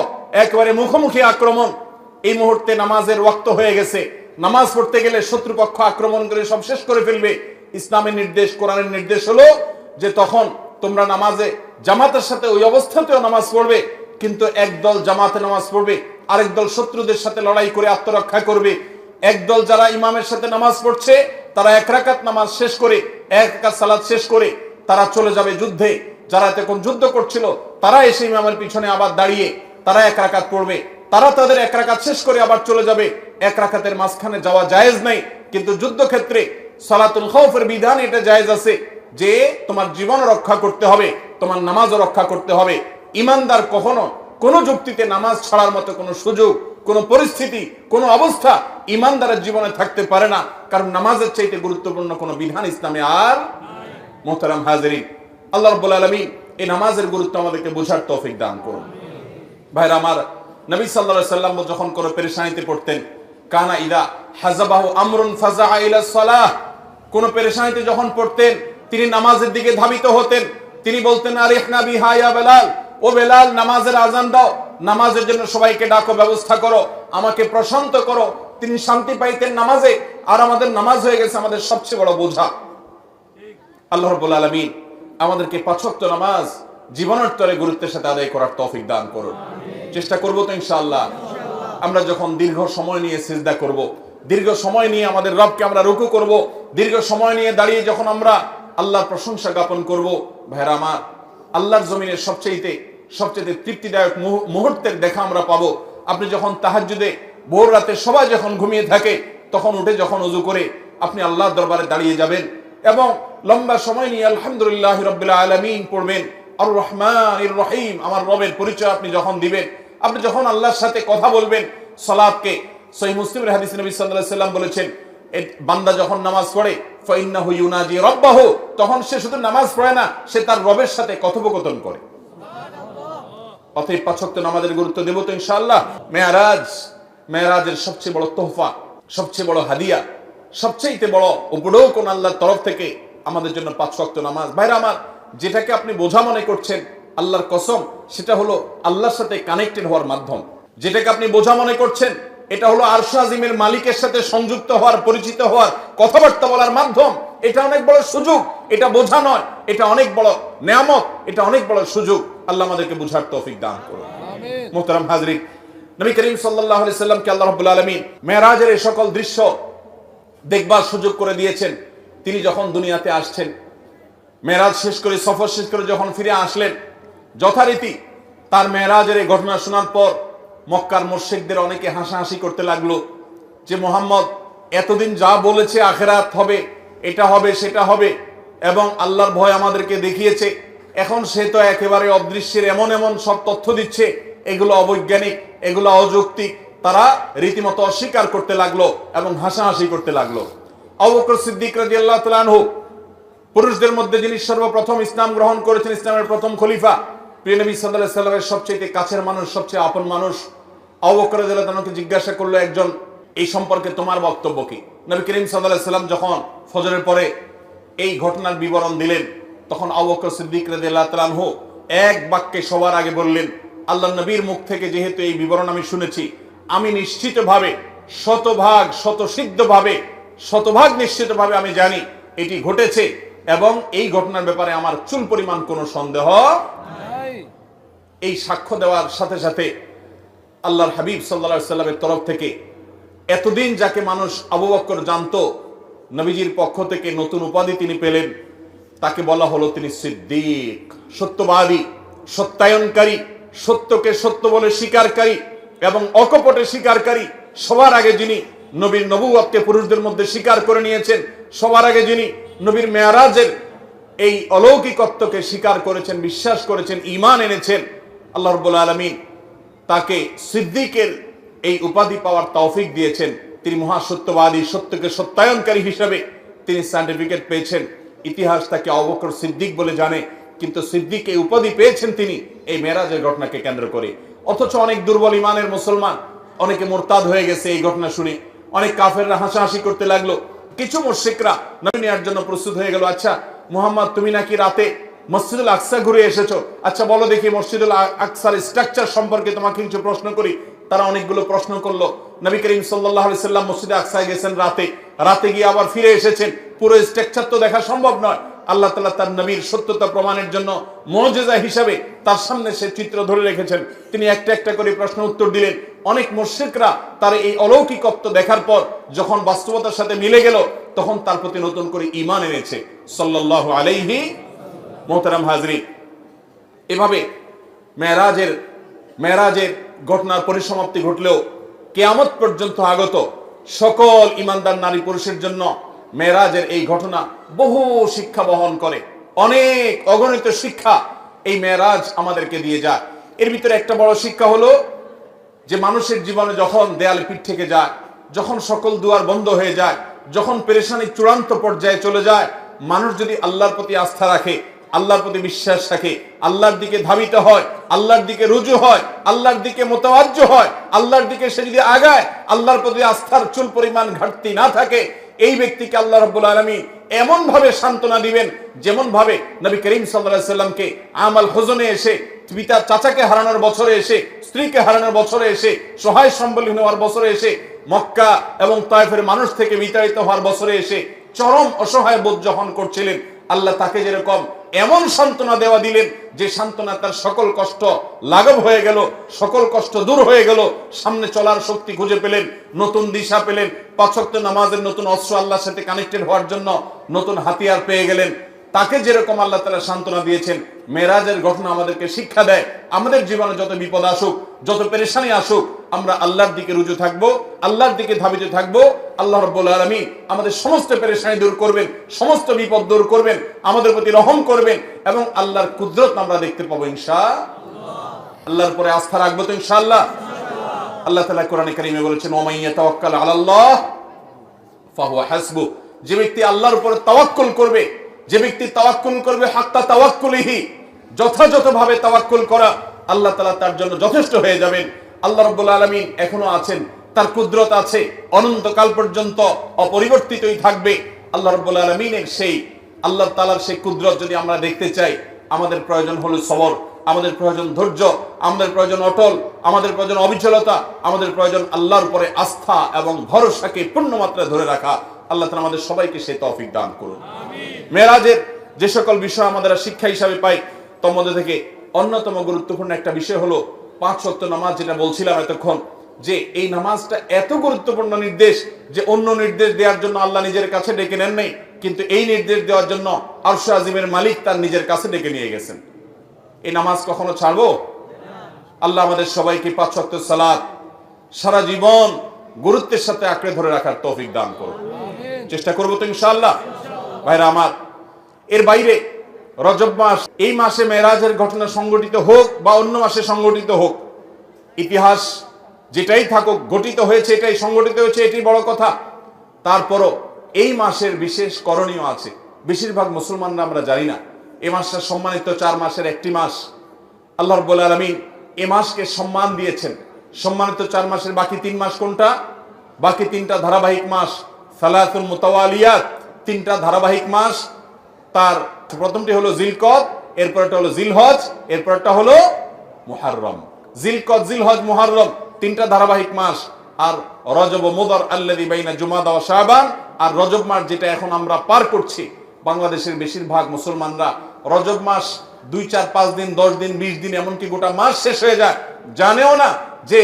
একেবারে মুখোমুখি আক্রমণ। এই মুহূর্তে নামাজের ওয়াক্ত হয়ে গেছে, নামাজ পড়তে গেলে শত্রুপক্ষ আক্রমণ করে সব শেষ করে ফেলবে। ইসলামের নির্দেশ, কোরআনের নির্দেশ হলো যে তখন তোমরা নামাজে জামাতের সাথে ওই অবস্থাতেও নামাজ পড়বে, কিন্তু একদল জামাতে নামাজ পড়বে, আরেক দল শত্রুদের সাথে লড়াই করে আত্মরক্ষা করবে। একদল যারা ইমামের সাথে নামাজ পড়ছে, তারা 1 রাকাত নামাজ শেষ করে, 1 রাকাত সালাত শেষ করে তারা চলে যাবে যুদ্ধে। যারা তখন যুদ্ধ করছিল, তারা এসে ইমামের পিছনে আবার দাঁড়িয়ে তারা 1 রাকাত পড়বে। তারা তাদের 1 রাকাত শেষ করে আবার চলে যাবে। 1 রাকাতের মাঝখানে যাওয়া জায়েজ নাই। কিন্তু যুদ্ধক্ষেত্রে সালাতুল খৌফের বিধান এটা জায়েজ আছে, যে তোমার জীবন রক্ষা করতে হবে, তোমার নামাজও রক্ষা করতে হবে। ইমানদার কখনো কোনো যুক্তিতে নামাজ ছাড়ার মতো কোনো সুযোগ, কোনো পরিস্থিতি, কোনো অবস্থা ইমানদারের জীবনে থাকতে পারে না, কারণ নামাজের চাইতে গুরুত্বপূর্ণ কোনো বিধান ইসলামে আর মোহতারাম হাজিরিন, আল্লাহ রাব্বুল আলামিন এই নামাজের গুরুত্ব আমাদেরকে বোঝার তৌফিক দান করুন। ভাইরা আমার, নবী সাল্লাল্লাহু আলাইহি সাল্লাম যখন কোনো পেরেশানিতে পড়তেন, কানা ইদা হাযাবাহু আমরুন ফাযাআ ইলা সালাহ, কোন পেরেশানিতে যখন পড়তেন তিনি নামাজের দিকে ধাবিত হতেন। তিনি বলতেন আরিহনা বিহা ইয়া বেলাল, ও বেলাল নামাজের আযান দাও, নামাজের জন্য সবাইকে ডাকো, ব্যবস্থা করো, আমাকে প্রশান্ত করো। তিনি শান্তি পাইতেন নামাজে। আর আমাদের নামাজ হয়ে গেছে আমাদের সবচেয়ে বড় বোঝা। আল্লাহ রাব্বুল আলামিন আমাদেরকে 5 ওয়াক্ত নামাজ জীবনের তরে গুরুত্বের সাথে আদায় করার তৌফিক দান করুন। চেষ্টা করবো তো ইনশাআল্লাহ। আমরা যখন দীর্ঘ সময় নিয়ে সিজদা করব, দীর্ঘ সময় নিয়ে আমাদের রবকে আমরা রুকু করব, দীর্ঘ সময় নিয়ে দাঁড়িয়ে যখন আমরা আল্লাহর প্রশংসা জ্ঞাপন করব, ভাইরা আমার, আল্লাহর জমিনের সবচেয়ে তৃপ্তিদায়ক মুহূর্তের দেখা আমরা পাবো। আপনি যখন তাহাজ্জুদে ভোর রাতে সবাই যখন ঘুমিয়ে থাকে, তখন উঠে যখন ওযু করে আপনি আল্লাহর দরবারে দাঁড়িয়ে যাবেন এবং লম্বা সময় নিয়ে আলহামদুলিল্লাহি রাব্বিল আলামিন পড়বেন, আর রহমানির রহিম, আমার রবের পরিচয় আপনি যখন দিবেন, আপনি যখন আল্লাহর সাথে কথা বলবেন। সালাতকে সহিহ মুসলিমের হাদিসে নবী সাল্লাল্লাহু আলাইহি সাল্লাম বলেছেন, বান্দা যখন নামাজ পড়ে ফাইন্নাহু ইউনাজি রাব্বাহু, তখন সে শুধু নামাজ পড়ে না, সে তার রবের সাথে কথোপকথন করে। অতএব 5 ওয়াক্ত নামাজের গুরুত্ব দেব তো ইনশাআল্লাহ। মেরাজের সবচেয়ে বড় তোহফা, সবচেয়ে বড় হাদিয়া, সবচেয়ে বড় উপঢৌকন কোন আল্লাহর তরফ থেকে আমাদের জন্য 5 ওয়াক্ত নামাজ। ভাইরা আমার, যেটাকে আপনি বোঝা মনে করছেন, আল্লাহর কসম, সেটা হলো আল্লাহর সাথে কানেক্টেড হওয়ার মাধ্যম। যেটাকে আপনি বোঝা মনে করছেন, এটা হলো আরশ আজিমের মালিকের সাথে সংযুক্ত হওয়ার, পরিচিত হওয়ার, কথাবার্তা বলার মাধ্যম। এটা অনেক বড় সুযোগ, এটা বোঝা নয়, এটা অনেক বড় নেয়ামত, এটা অনেক বড় সুযোগ। আল্লাহ আমাদেরকে বুঝার তৌফিক দান করুন। আমিন। মুহতারাম হাজরিন, নবী করিম সাল্লাল্লাহু আলাইহি সাল্লামকে আল্লাহ রাব্বুল আলামিন মেরাজের এই সকল দৃশ্য দেখবার সুযোগ করে দিয়েছেন। তিনি যখন দুনিয়াতে আসছেন, মেরাজ শেষ করে, সফর শেষ করে যখন ফিরে আসলেন, যথারীতি তার মেরাজের এই ঘটনা শোনার পর মক্কার মুশরিকদের অনেকে হাসাহাসি করতে লাগলো যে মুহাম্মদ এতদিন যা বলেছে আখিরাত হবে, এটা হবে, সেটা হবে, এবং আল্লাহর ভয় আমাদেরকে দেখিয়েছে, এখন সে তো একেবারে অদৃশ্যের এমন এমন সব তথ্য দিচ্ছে, এগুলো অবৈজ্ঞানিক, এগুলো অযৌক্তিক। তারা রীতিমতো অস্বীকার করতে লাগলো এবং হাসাহাসি করতে লাগলো। আবু বকর সিদ্দিক রাদিয়াল্লাহু তাআলা আনহু, পুরুষদের মধ্যে যিনি সর্বপ্রথম ইসলাম গ্রহণ করেছেন, ইসলামের প্রথম খলিফা, প্রিয় নবী সাল্লাল্লাহু আলাইহি সাল্লামের সবচেয়ে কাছের মানুষ, সবচেয়ে আপন মানুষ, আবু বকর রাদিয়াল্লাহু তাআলাকে জিজ্ঞাসা করলো একজন, এই সম্পর্কে তোমার বক্তব্য কি? নবী করিম সাল্লাল্লাহু আলাইহি সাল্লাম যখন ফজরের পরে এই ঘটনার বিবরণ দিলেন, তখন আবু বকর সিদ্দিক রাদিয়াল্লাহু তাআলা আনহু এক বাক্যে সবার আগে বললেন, আল্লাহর নবীর মুখ থেকে যেহেতু এই বিবরণ আমি শুনেছি, আমি নিশ্চিতভাবে, শতভাগ নিশ্চিতভাবে আমি জানি এটি ঘটেছে, এবং এই ঘটনার ব্যাপারে আমার চুল পরিমাণ কোনো সন্দেহ নাই। এই সাক্ষ্য দেওয়ার সাথে সাথে আল্লাহর হাবিব সাল্লাল্লাহু আলাইহি সাল্লামের তরফ থেকে এতদিন যাকে মানুষ আবু বকর জানতো, নবীজির পক্ষ থেকে নতুন উপাধি তিনি পেলেন। তাকে বলা হলো তিনি সিদ্দিক, সত্যবাদী, সত্যায়নকারী, সত্যকে সত্য বলে স্বীকারকারী এবং অকপটে স্বীকারকারী। সবার আগে যিনি নবীর নবুয়তকে পুরুষদের মধ্যে স্বীকার করে নিয়েছেন, সবার আগে যিনি নবীর মেরাজের এই অলৌকিকত্বকে স্বীকার করেছেন, বিশ্বাস করেছেন, ঈমান এনেছেন, আল্লাহ রাব্বুল আলামিন তাকে সিদ্দিকের এই উপাধি পাওয়ার তৌফিক দিয়েছেন। তিনি মহাসত্যবাদী, সত্যকে সত্যায়নকারী হিসেবে তিনি সার্টিফিকেট পেয়েছেন। ইতিহাস তাকে আবু বকর সিদ্দিক বলে জানে, কিন্তু সিদ্দিক এই উপাধি পেয়েছেন তিনি এই মেরাজের ঘটনাকে কেন্দ্র করে। অথচ অনেক দুর্বল ইমানের মুসলমান, অনেকে মুরতাদ হয়ে গেছে এই ঘটনা শুনে। অনেক কাফেররা হাসাহাসি করতে লাগলো। কিছু মুশরিকরা নবী নেয়ার জন্য প্রস্তুত হয়ে গেল। আচ্ছা মুহাম্মদ, তুমি নাকি রাতে মসজিদুল আকসা ঘুরে এসেছো, আচ্ছা বলো দেখি মসজিদুল আকসার স্ট্রাকচার সম্পর্কে তোমাকে কিছু প্রশ্ন করি। তারা অনেকগুলো প্রশ্ন করলো। নবী করিম সাল্লাল্লাহু আলাইহি সাল্লাম মসজিদে আকসায় গেছেন রাতে গিয়ে আবার ফিরে এসেছেন। পুরো স্ট্রাকচার তো দেখা সম্ভব নয়। আল্লাহ তাআলা তার নবীর সত্যতা প্রমাণের জন্য মুজিজা হিসাবে তার সামনে সে চিত্র ধরে রেখেছেন। তিনি একটা একটা করে প্রশ্ন উত্তর দিলেন। অনেক মুশরিকরা তার এই অলৌকিকত্ব দেখার পর যখন বাস্তবতার সাথে মিলে গেল, তখন তার প্রতি নতুন করে ঈমান এনেছে সাল্লাল্লাহু আলাইহি মুহতারাম হাজরিন। এভাবে মেরাজের ঘটনার পরিসমাপ্তি ঘটলেও কিয়ামত পর্যন্ত আগত সকল ঈমানদার নারী পুরুষের জন্য মেরাজের এই ঘটনা বহু শিক্ষা বহন করে। অনেক অগণিত শিক্ষা এই মেরাজ আমাদেরকে দিয়ে যায়। এর ভিতরে একটা বড় শিক্ষা হলো যে মানুষের জীবনে যখন দেয়ালে পিঠ থেকে যায়, যখন সকল দুয়ার বন্ধ হয়ে যায়, যখন পেরেশানি চূড়ান্ত পর্যায়ে চলে যায়, মানুষ যদি আল্লাহর প্রতি আস্থা রাখে, আল্লাহর প্রতি বিশ্বাস রাখে, আল্লাহর দিকে ধাবিত হয়, আল্লাহর দিকে রুজু হয়, আল্লাহর দিকে মোতাওয়াজ্জহ হয়, আল্লাহর দিকে সে যদি আগায়, আল্লাহর প্রতি আস্থার চুল পরিমাণ ঘাটতি না থাকে, এই ব্যক্তিকে আল্লাহ রাব্বুল আলামিন এমন ভাবে সান্ত্বনা দিবেন যেমন ভাবে নবী করিম সাল্লাল্লাহু আলাইহি সাল্লামকে আমাল হুজনে এসে, পিতা চাচাকে হারানোর বছরে এসে, স্ত্রীকে হারানোর বছরে এসে, সহায় সম্বলহীন হওয়ার বছরে এসে, মক্কা এবং তায়েফের মানুষ থেকে বিতাড়িত হওয়ার বছরে এসে চরম অসহায় বোধ যখন করছিলেন, আল্লাহ তাকে যেরকম এমন সান্ত্বনা দেওয়া দিলেন যে সান্ত্বনা তার সকল কষ্ট লাঘব হয়ে গেল, সকল কষ্ট দূর হয়ে গেল, সামনে চলার শক্তি খুঁজে পেলেন, নতুন দিশা পেলেন, 5 ওয়াক্ত নামাজের নতুন অস্ত্র আল্লাহর সাথে কানেক্টেড হওয়ার জন্য নতুন হাতিয়ার পেয়ে গেলেন। তাকে যেরকম আল্লাহ তাআলা সান্ত্বনা দিয়েছেন, মেরাজের ঘটনা আমাদেরকে শিক্ষা দেয় আমাদের জীবনে যত বিপদ আসুক, যত পেরেশানি আসুক, আমরা আল্লাহর দিকে রুজু থাকবো, আল্লাহর দিকে ধাবিত থাকবো। আল্লাহ রাব্বুল আলামিন আমাদের সমস্ত পেরেশানি দূর করবেন, সমস্ত বিপদ দূর করবেন, আমাদের প্রতি রহম করবেন এবং আল্লাহর কুদরত আমরা দেখতে পাবো ইনশাআল্লাহ। আল্লাহর উপরে আস্থা রাখবো তো ইনশাআল্লাহ। আল্লাহ তাআলা কোরআনে কারীমে বলেছেন, ওয়া মান ইয়াতাওয়াক্কাল আলাল্লাহ ফাহুয়া হাসবু। যে ব্যক্তি আল্লাহর উপরে তাওয়াক্কুল করবে, যে ব্যক্তি তাওয়াক্কুল করবে হাক্কা তাওয়াক্কুলিহি, যথাযথভাবে তাওয়াক্কুল করা, আল্লাহ তাআলা তার জন্য যথেষ্ট হয়ে যাবেন। আল্লাহ রাব্বুল আলামিন এখনো আছেন, তার কুদরত আছে, অনন্তকাল পর্যন্ত অপরিবর্তিতই থাকবে। আল্লাহ রাব্বুল আলামিনের সেই আল্লাহ তাআলার সেই কুদরত যদি আমরা দেখতে চাই, আমাদের প্রয়োজন হলো সবর, আমাদের প্রয়োজন ধৈর্য, আমাদের প্রয়োজন অটল, আমাদের প্রয়োজন অবিচলতা, আমাদের প্রয়োজন আল্লাহর উপরে আস্থা এবং ভরসাকে পূর্ণ মাত্রায় ধরে রাখা। আল্লাহ তাআলা আমাদের সবাইকে সেই তৌফিক দান করুন। মেরাজের যে সকল বিষয় আমাদের শিক্ষা হিসাবে পাই, তার মধ্যে থেকে অন্যতম গুরুত্বপূর্ণ একটা বিষয় হলো 5 ওয়াক্ত নামাজ, যেটা বলছিলাম এতক্ষণ, যে এই নামাজটা এত গুরুত্বপূর্ণ নির্দেশ যে অন্য নির্দেশ দেওয়ার জন্য আল্লাহ নিজের কাছে ডেকে নেন নাই, কিন্তু এই নির্দেশ দেওয়ার জন্য আরশ আজিমের মালিক তার নিজের কাছে ডেকে নিয়ে গেছেন। এই নামাজ কখনো ছাড়বো? আল্লাহ আমাদের সবাইকে 5 ওয়াক্ত সালাত সারা জীবন গুরুত্বের সাথে আঁকড়ে ধরে রাখার তৌফিক দান করুন। চেষ্টা করবো তো ইনশাআল্লাহ। ভাইরা আমার, এর বাইরে রজব মাস, এই মাসে মেরাজের ঘটনা সংঘটিত হোক বা অন্য মাসে সংঘটিত হোক, ইতিহাস যেটাই থাকুক, ঘটিত হয়েছে, এটাই সংঘটিত হয়েছে, এটাই বড় কথা। তারপরও এই মাসের বিশেষ করণীয় আছে, বেশিরভাগ মুসলমানরা আমরা জানি না। এই মাসটা সম্মানিত 4 মাসের একটি মাস। আল্লাহ রাব্বুল আলামিন এই মাসকে সম্মান দিয়েছেন। সম্মানিত 4 মাসের বাকি 3 মাস কোনটা? বাকি 3টা ধারাবাহিক মাস, সালাতুল মুতাওয়ালিয়াত, 3টা ধারাবাহিক মাস। তার প্রথমটি হলো জিলকদ, এরপরটা হলো জিলহজ, এরপরটা হলো মুহররম। জিলকদ, জিলহজ, মুহররম 3টা ধারাবাহিক মাস। আর রজব ও মুদর আল্লাযী বাইনা জুমাদা ওয়া শাবান, আর রজব মাস যেটা এখন আমরা পার করছি, বাংলাদেশের বেশিরভাগ মুসলমানরা রজব মাস 2, 4, 5 দিন, 10 দিন, 20 দিন, এমনকি গোটা মাস শেষ হয়ে যায়, জানেও না যে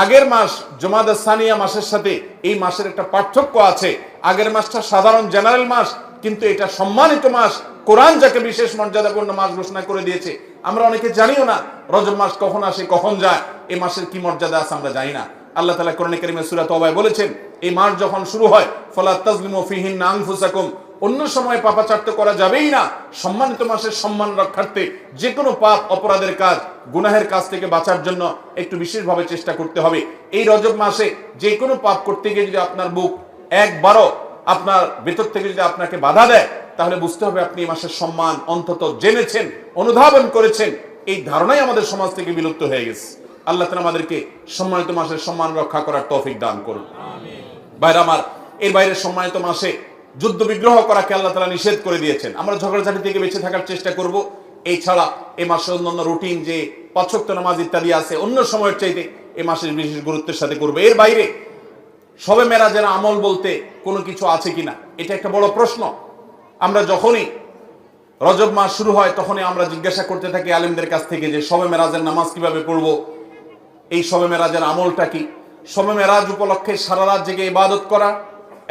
আগের মাস জুমাদা সানিয়া মাসের সাথে এই মাসের একটা পার্থক্য আছে। আগের মাসটা সাধারণ জেনারেল মাস, কিন্তু এটা সম্মানিত মাস। কোরআন যাকে বিশেষ মর্যাদাপূর্ণ মাস ঘোষণা করে দিয়েছে, আমরা অনেকে জানিও না রজব মাস কখন আসে, কখন যায়, এই মাসের কি মর্যাদা আছে আমরা জানি না। আল্লাহ তাআলা কোরআনে কারীমে সূরা তাওবায় বলেছেন, এই মাস যখন শুরু হয়, ফালা তাজলিমু ফিহিন্না আনফুসাকুম, অন্য সময় পাপাচার তো করা যাবেই না। সম্মানিত মাসের সম্মান রক্ষার্থে যে কোনো পাপ, অপরাধের কাজ, গুনাহের কাজ থেকে বাঁচার জন্য একটু বিশেষভাবে চেষ্টা করতে হবে। এই রজব মাসে যে কোনো পাপ করতে গিয়ে যদি আপনার বুক একবারও আপনার ভেতর থেকে যদি আপনাকে বাধা দেয়, তাহলে বুঝতে হবে আপনি এই মাসের সম্মান অন্তত জেনেছেন, অনুধাবন করেছেন। এই ধারণাই আমাদের সমাজ থেকে বিলুপ্ত হয়ে গেছে। আল্লাহ তাআলা আমাদেরকে সম্মানিত মাসের সম্মান রক্ষা করার তৌফিক দান করুন। ভাইরা আমার, এর বাইরে সম্মানিত মাসে যুদ্ধ বিগ্রহ করাকে আল্লাহ তাআলা নিষেধ করে দিয়েছেন। আমরা ঝগড়াঝাটি থেকে বেঁচে থাকার চেষ্টা করব। এই ছাড়া এই মাসে অন্যান্য রুটিন যে 5 ওয়াক্ত নামাজ ইত্যাদি আছে, অন্য সময়ের চাইতে এই মাসের বিশেষ গুরুত্বের সাথে করবে। এর বাইরে শবে মেরাজের আমল বলতে কোনো কিছু আছে কিনা, এটা একটা বড় প্রশ্ন। আমরা যখনই রজব মাস শুরু হয়, তখনই আমরা জিজ্ঞাসা করতে থাকি আলেমদের কাছ থেকে যে শবে মেরাজের নামাজ কিভাবে পড়ব, এই শবে মেরাজের আমলটা কি। শবে মেরাজ উপলক্ষে সারা রাত জেগে ইবাদত করা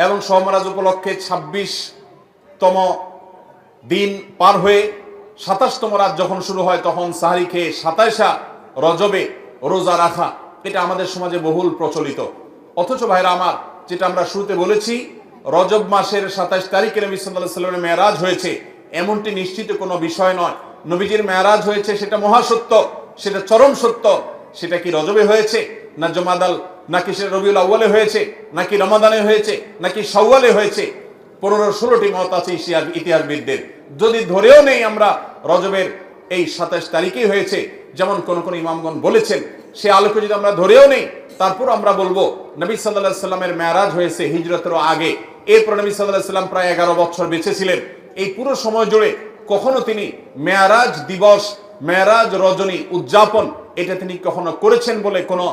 এবং শবে মেরাজ উপলক্ষে 26তম দিন পার হয়ে 27তম রাত যখন শুরু হয়, তখন সাহরি খেয়ে 27 রজবে রোজা রাখা, এটা আমাদের সমাজে বহুল প্রচলিত। অথচ ভাইরা আমার, যেটা আমরা শুরুতে বলেছি, রজব মাসের 27 তারিখে নবী সাল্লাল্লাহু আলাইহি ওয়াসাল্লামের মেরাজ হয়েছে, এমনটি নিশ্চিত কোনো বিষয় নয়। নবীজির মেরাজ হয়েছে, সেটা মহাসত্য, সেটা চরম সত্য। সেটা কি রজবে হয়েছে, না জুমাদাল, নাকি সেটা রবিউল আউয়ালে হয়েছে, নাকি রমাদানে হয়েছে, নাকি শাওয়ালে হয়েছে, 15-16টি মত আছে ইতিহাসবিদদের। যদি ধরেও নেই আমরা রজবের এই 27 তারিখেই হয়েছে, যেমন কোন কোন ইমামগণ বলেছেন, সে আলোকে যদি আমরা ধরেও নেই, তারপর আমরা বলবো নবী সাল্লাল্লাহু আলাইহি সাল্লামের মেরাজ হয়েছে হিজরতের আগে। এরপর নবী সাল্লাল্লাহু আলাইহি সাল্লাম প্রায় 11 বছর বেঁচে ছিলেন। এই পুরো সময় জুড়ে কখনো তিনি মেরাজ দিবস, মেরাজ রজনী উদযাপন এটা তিনি কখনো করেছেন বলে কোনো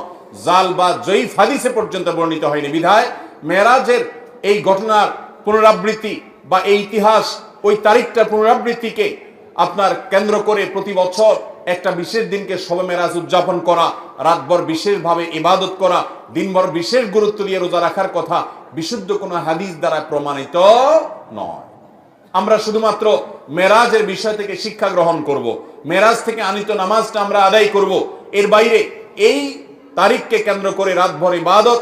জাল বা জয়ীফ হাদিসে পর্যন্ত বর্ণিত হয়নি। বিধায় মেরাজের এই ঘটনার পুনরাবৃত্তি বা এই ইতিহাস, ওই তারিখটা পুনরাবৃত্তিকে আপনার কেন্দ্র করে প্রতি বছর একটা বিশেষ দিনকে শবে মেরাজ উদযাপন করা, রাতভর বিশেষভাবে ইবাদত করা, দিনভর বিশেষ গুরুত্ব দিয়ে রোজা রাখার কথা বিশুদ্ধ কোনো হাদিস দ্বারা প্রমাণিত নয়। আমরা শুধুমাত্র মেরাজের বিষয় থেকে শিক্ষা গ্রহণ করব, মেরাজ থেকে আনিত নামাজটা আমরা আদায় করব। এর বাইরে এই তারিখকে কেন্দ্র করে রাতভর ইবাদত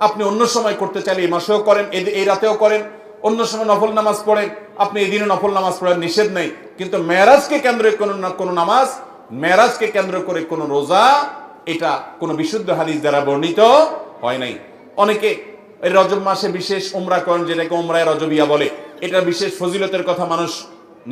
আপনি অন্য সময় করতে চাইলে এই মাসেও করেন, এই রাতেও করেন, অন্য সময় নফল নামাজ পড়েন, আপনি এই দিনে নফল নামাজ পড়ার নিষেধ নেই। কিন্তু মেরাজকে কেন্দ্র করে কোনো নামাজ, মেরাজকে কেন্দ্র করে কোনো রোজা, এটা কোনো বিশুদ্ধ হাদিস দ্বারা বর্ণিত হয় নাই। অনেকে এই রজব মাসে বিশেষ উমরা করেন, যেটাকে উমরায়ে রজবিয়া বলে। এটা বিশেষ ফজিলতের কথা মানুষ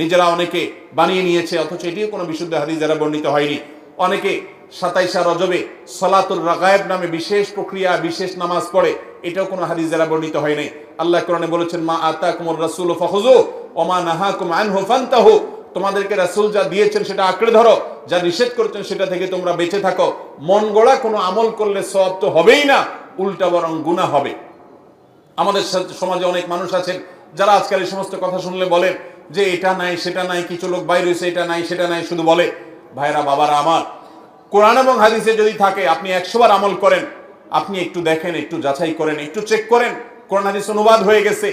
নিজেরা অনেকে বানিয়ে নিয়েছে, অথচ এটিও কোনো বিশুদ্ধ হাদিস দ্বারা বর্ণিত হয়নি। অনেকে 27 রজবে সলাতুল রাগায়েব নামে বিশেষ প্রক্রিয়া, বিশেষ নামাজ পড়ে, এটাও কোনো হাদিস দ্বারা বর্ণিত হয় নাই। আল্লাহ কোরআনে বলেছেন, মা আতাকুমুর রাসূলু ফাখুযু ওয়া মা নাহাকুম আনহু ফান্তাহু, তোমাদেরকে রাসূল যা দিয়েছেন সেটা আঁকড়ে ধরো, যা নিষেধ করেছেন সেটা থেকে তোমরা বেঁচে থাকো। মন গড়া কোনো আমল করলে সওয়াব তো হবেই না, উল্টা বরং গুনাহ হবে। আমাদের সমাজে অনেক মানুষ আছেন যারা আজকাল এই সমস্ত কথা শুনলে বলেন যে এটা নাই সেটা নাই, কিছু লোক বাইরে হয়েছে, এটা নাই সেটা নাই শুধু বলে। ভাইরা বাবারা আমার, কোরআন এবং হাদিসে যদি থাকে আপনি 100 বার আমল করেন, আপনি একটু দেখেন, একটু যাচাই করেন, একটু চেক করেন। কোরআন হাদিস অনুবাদ হয়ে গেছে,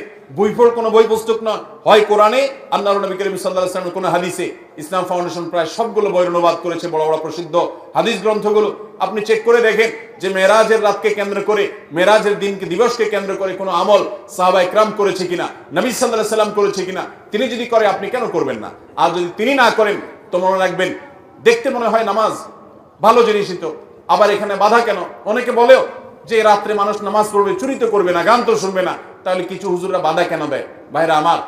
কোনো বই পুস্তক নয়, হয় কোরআনে, আল্লাহর নবী করিম সাল্লাল্লাহু আলাইহি ওয়াসাল্লামের কোনো হাদিসে। ইসলাম ফাউন্ডেশন প্রায় সবগুলো বইয়ের অনুবাদ করেছে, বড় বড় প্রসিদ্ধ হাদিস গ্রন্থগুলো। আপনি চেক করে দেখেন যে মেরাজের রাতকে কেন্দ্র করে, মেরাজের দিনকে, দিবসকে কেন্দ্র করে কোনো আমল সাহাবা ইকরাম করেছে কিনা, নবী সাল্লাল্লাহু আলাইহি ওয়াসাল্লাম করেছে কিনা। তিনি যদি করে আপনি কেন করবেন না? আর যদি তিনি না করেন তো মনে রাখবেন, দেখতে মনে হয় নামাজ ভালো জিনিসই তো, আবার এখানে বাধা কেন? অনেকে বলেও যে রাত্রে মানুষ নামাজ পড়বে, চুরি তো করবে না, গান তো শুনবে না, তাহলে কিছু হুজুররা বাধা কেন দেয়? ভাইরা আমার,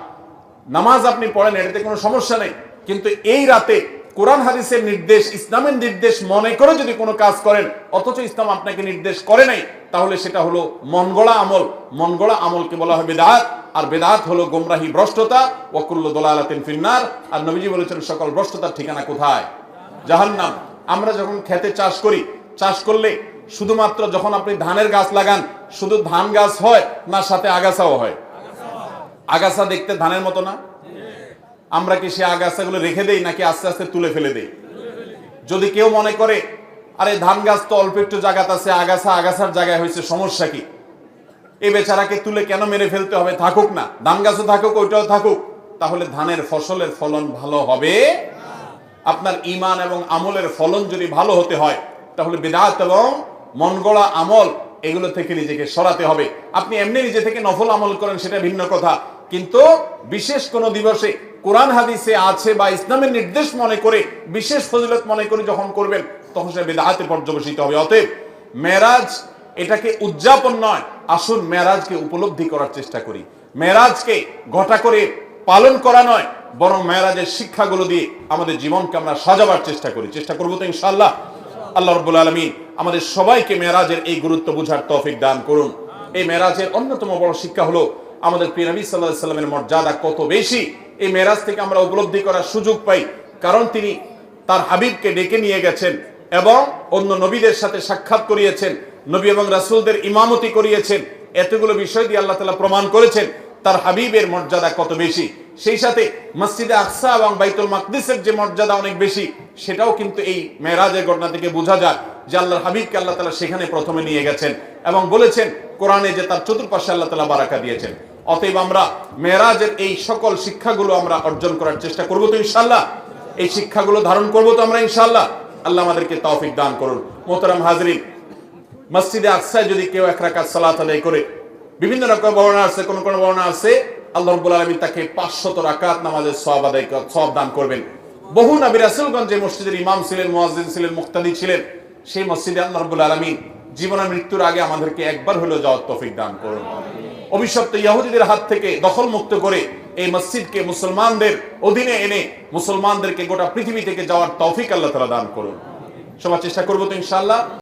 নামাজ আপনি পড়েন, এটাতে কোনো সমস্যা নেই, কিন্তু এই রাতে কোরআন হাদিসের নির্দেশ, ইসলামের নির্দেশ মনে করে যদি কোনো কাজ করেন, অথচ ইসলাম আপনাকে নির্দেশ করে নাই, তাহলে সেটা হলো মন গড়া আমল। মন গড়া আমলকে বলা হয় বিদআত, আর বিদআত হলো গোমরাহি, ভ্রষ্টতা। ওয়া কুল্লু দালালাতিন ফিন্নার, আর নবীজি বলেছেন সকল ভ্রষ্টতার ঠিকানা কোথায়? জাহান্নাম। আমরা যখন খেতে চাষ করি, চাষ করলে শুধুমাত্র যখন আপনি ধানের গাছ লাগান, শুধু ধান গাছ হয় না সাথে আগাছাও হয়? আগাছা দেখতে ধানের মতো না? আমরা কি সে আগাছাগুলো রেখে দেই নাকি আস্তে আস্তে তুলে ফেলে দেই? যদি কেউ মনে করে আরে ধান গাছ তো অল্প একটু জায়গাতে আছে, আগাছার জায়গায় হয়েছে, সমস্যা কি? এই বেচারাকে তুলে কেন মেরে ফেলতে হবে? থাকুক না, ধান গাছও থাকুক, ওইটাও থাকুক, তাহলে ধানের ফসলের ফলন ভালো হবে। আপনার ঈমান এবং আমলের ফলন যদি ভালো হতে হয়, তাহলে বিদআত এবং মন গড়া আমল এগুলো থেকে নিজেকে সরাতে হবে। আপনি এমনি নিজে থেকে নফল আমল করেন, সেটা ভিন্ন কথা, কিন্তু বিশেষ কোন দিবসে কোরআন হাদিসে আছে বা ইসলামের নির্দেশ মনে করে, বিশেষ ফজিলত মনে করে যখন করবেন, তখন সেটা বিদআতে পর্যবসিত হবে। অতএব মেরাজ এটাকে উদযাপন নয়, আসুন মেরাজকে উপলব্ধি করার চেষ্টা করি। মেরাজকে ঘটা করে পালন করা নয়, বরং মেরাজের শিক্ষাগুলো দিয়ে আমাদের জীবনকে আমরা সাজাবার চেষ্টা করি। চেষ্টা করবো তো ইনশাআল্লাহ। আল্লাহ রাব্বুল আলামিন আমাদের সবাইকে মেরাজের এই গুরুত্ব বুঝার তৌফিক দান করুন। এই মেরাজের অন্যতম বড় শিক্ষা হলো আমাদের প্রিয় নবী সাল্লাল্লাহু আলাইহি সাল্লামের মর্যাদা কত বেশি। এই মেরাজ থেকে আমরা উপলব্ধি করার সুযোগ পাই, কারণ তিনি তার হাবিবকে ডেকে নিয়ে গেছেন এবং অন্য নবীদের সাথে সাক্ষাৎ করিয়েছেন, নবী এবং রাসূলদের ইমামতি করিয়েছেন। এতগুলো বিষয় দিয়ে আল্লাহ তাআলা প্রমাণ করেছেন তার হাবিবের মর্যাদা কত বেশি। সেই সাথে মসজিদে আকসা এবং বাইতুল মাকদিসের যে মর্যাদা অনেক বেশি, সেটাও কিন্তু এই মেরাজের ঘটনা থেকে বোঝা যায় যে আল্লাহর হাবিবকে আল্লাহ তাআলা সেখানে প্রথমে নিয়ে গেছেন এবং বলেছেন কোরআনে যে তার চতুর্পাশে আল্লাহ তাআলা বারাকা দিয়েছেন। অতএব আমরা মেরাজের এই সকল শিক্ষাগুলো আমরা অর্জন করার চেষ্টা করব তো ইনশাআল্লাহ। এই শিক্ষাগুলো ধারণ করব তো আমরা ইনশাআল্লাহ। আল্লাহ আমাদেরকে তৌফিক দান করুন। মোহতারাম হাজরিন, মসজিদে আকসায় যদি কেউ 1 রাকাত সালাত আদায় করে, বিভিন্ন রকম বর্ণনা আছে, কোন কোন বর্ণনা আছে আল্লাহ রাব্বুল আলামিন তাকে 500 রাকাত নামাজের সওয়াব দান করবেন। বহু নবী রাসূলগণ যে মসজিদের ইমাম ছিলেন, মুয়াজ্জিন ছিলেন, মুক্তাদি ছিলেন, সেই মসজিদে আল্লাহ রাব্বুল আলামিন জীবন আর মৃত্যুর আগে আমাদেরকে একবার হলেও যাওয়ার তৌফিক দান করুন। অভিশপ্ত ইহুদিদের হাত থেকে দখল মুক্ত করে এই মসজিদকে মুসলমানদের অধীনে এনে মুসলমানদেরকে গোটা পৃথিবী থেকে যাওয়ার তৌফিক আল্লাহ তাআলা দান করুন। সবার চেষ্টা করবো তো ইনশাআল্লাহ।